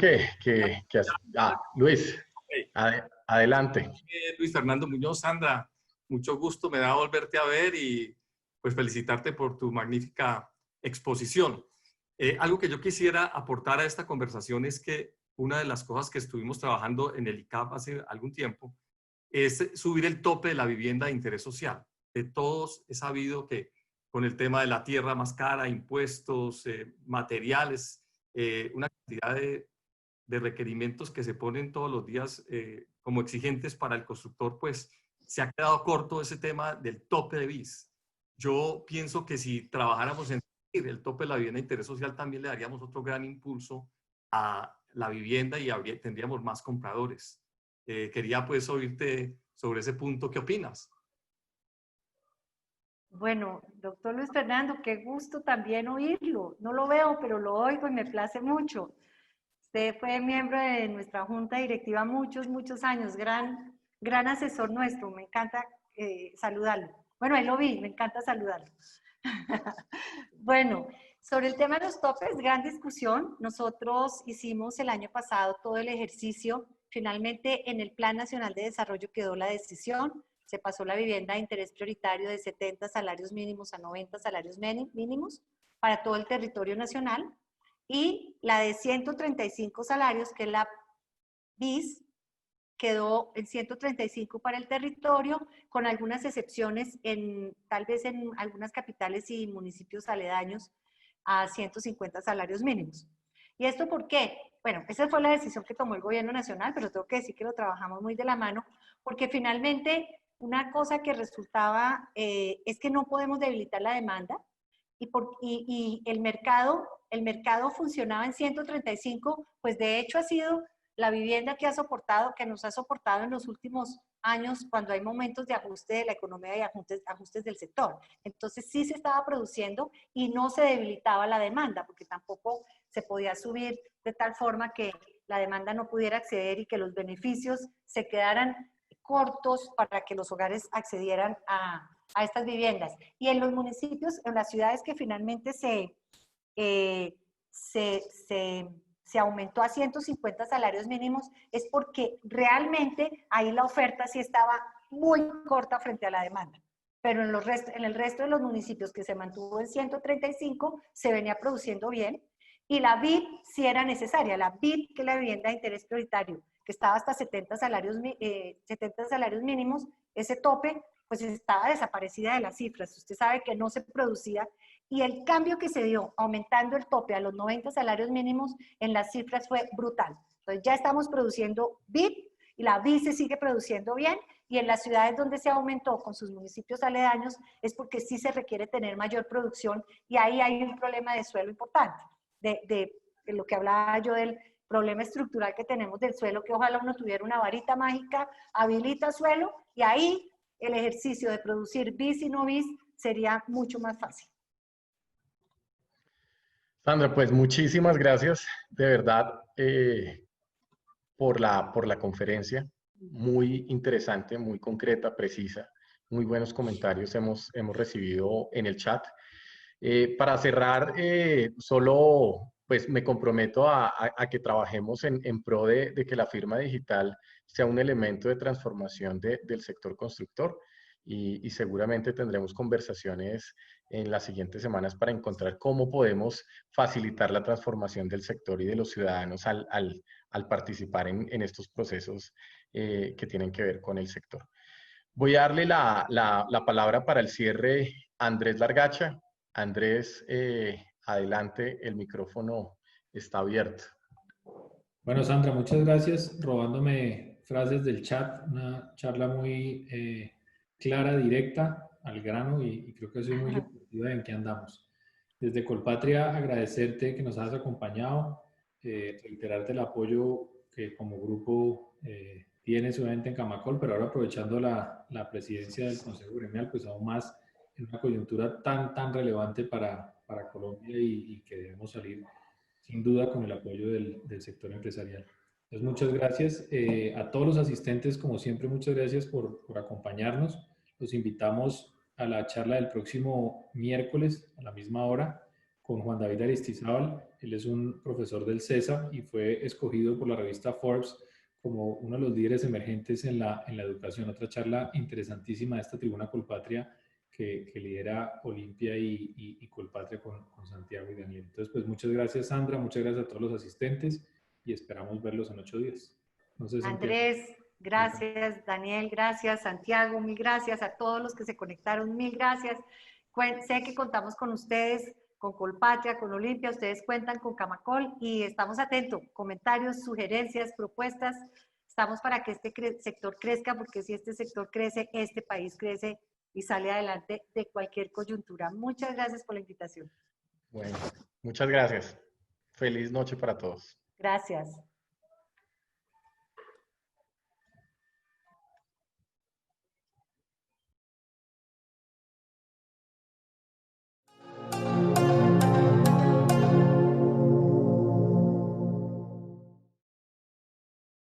Luis, adelante. Luis Fernando Muñoz, Sandra, mucho gusto, me da volverte a ver y pues felicitarte por tu magnífica exposición. Algo que yo quisiera aportar a esta conversación es que una de las cosas que estuvimos trabajando en el ICAP hace algún tiempo es subir el tope de la vivienda de interés social. De todos he sabido que con el tema de la tierra más cara, impuestos, materiales, una cantidad de requerimientos que se ponen todos los días como exigentes para el constructor, pues se ha quedado corto ese tema del tope de BIS. Yo pienso que si trabajáramos en el tope de la vivienda de interés social, también le daríamos otro gran impulso a la vivienda y tendríamos más compradores. Quería pues oírte sobre ese punto. ¿Qué opinas? Bueno, doctor Luis Fernando, qué gusto también oírlo. No lo veo, pero lo oigo y me place mucho. Usted fue miembro de nuestra junta directiva muchos años, gran asesor nuestro. Me encanta saludarlo. Bueno, ahí lo vi, me encanta saludarlo. Bueno, sobre el tema de los topes, gran discusión. Nosotros hicimos el año pasado todo el ejercicio. Finalmente, en el Plan Nacional de Desarrollo quedó la decisión. Se pasó la vivienda de interés prioritario de 70 salarios mínimos a 90 salarios mínimos para todo el territorio nacional. Y la de 135 salarios, que es la BIS, quedó en 135 para el territorio, con algunas excepciones, tal vez en algunas capitales y municipios aledaños, a 150 salarios mínimos. ¿Y esto por qué? Bueno, esa fue la decisión que tomó el gobierno nacional, pero tengo que decir que lo trabajamos muy de la mano, porque finalmente una cosa que resultaba es que no podemos debilitar la demanda, y el mercado funcionaba en 135, pues de hecho ha sido la vivienda que nos ha soportado en los últimos años cuando hay momentos de ajuste de la economía y ajustes del sector. Entonces sí se estaba produciendo y no se debilitaba la demanda, porque tampoco se podía subir de tal forma que la demanda no pudiera acceder y que los beneficios se quedaran cortos para que los hogares accedieran a estas viviendas. Y en los municipios, en las ciudades que finalmente se aumentó a 150 salarios mínimos, es porque realmente ahí la oferta sí estaba muy corta frente a la demanda. Pero en el resto de los municipios que se mantuvo en 135, se venía produciendo bien. Y la BIP sí era necesaria. La BIP, que es la vivienda de interés prioritario, que estaba hasta 70 salarios mínimos, ese tope, pues estaba desaparecida de las cifras. Usted sabe que no se producía. Y el cambio que se dio, aumentando el tope a los 90 salarios mínimos, en las cifras fue brutal. Entonces ya estamos produciendo BIP y la BIP se sigue produciendo bien, y en las ciudades donde se aumentó con sus municipios aledaños es porque sí se requiere tener mayor producción, y ahí hay un problema de suelo importante, de lo que hablaba yo del problema estructural que tenemos del suelo, que ojalá uno tuviera una varita mágica, habilita suelo, y ahí el ejercicio de producir bis y no bis sería mucho más fácil. Sandra, pues muchísimas gracias de verdad por la conferencia. Muy interesante, muy concreta, precisa. Muy buenos comentarios hemos recibido en el chat. Para cerrar, solo pues me comprometo a que trabajemos en pro de que la firma digital sea un elemento de transformación del sector constructor, y seguramente tendremos conversaciones en las siguientes semanas para encontrar cómo podemos facilitar la transformación del sector y de los ciudadanos al participar en estos procesos que tienen que ver con el sector. Voy a darle la palabra para el cierre a Andrés Largacha. Andrés, adelante, el micrófono está abierto. Bueno, Sandra, muchas gracias, robándome frases del chat, una charla muy clara, directa, al grano, y creo que soy muy efectiva en qué andamos. Desde Colpatria, agradecerte que nos has acompañado, reiterarte el apoyo que como grupo tiene su ente en Camacol, pero ahora aprovechando la presidencia del Consejo Gremial, pues aún más en una coyuntura tan relevante para Colombia y que debemos salir sin duda con el apoyo del sector empresarial. Entonces, muchas gracias a todos los asistentes, como siempre, muchas gracias por acompañarnos. Los invitamos a la charla del próximo miércoles a la misma hora con Juan David Aristizábal. Él es un profesor del CESA y fue escogido por la revista Forbes como uno de los líderes emergentes en la educación. Otra charla interesantísima de esta tribuna Colpatria que lidera Olimpia y Colpatria con Santiago y Daniel. Entonces, pues muchas gracias, Sandra, muchas gracias a todos los asistentes y esperamos verlos en 8 días. No sé, Andrés, gracias. Daniel, gracias. Santiago, mil gracias. A todos los que se conectaron, mil gracias. Sé que contamos con ustedes, con Colpatria, con Olimpia, ustedes cuentan con Camacol y estamos atentos. Comentarios, sugerencias, propuestas. Estamos para que este sector crezca, porque si este sector crece, este país crece y sale adelante de cualquier coyuntura. Muchas gracias por la invitación. Bueno, muchas gracias. Feliz noche para todos. Gracias.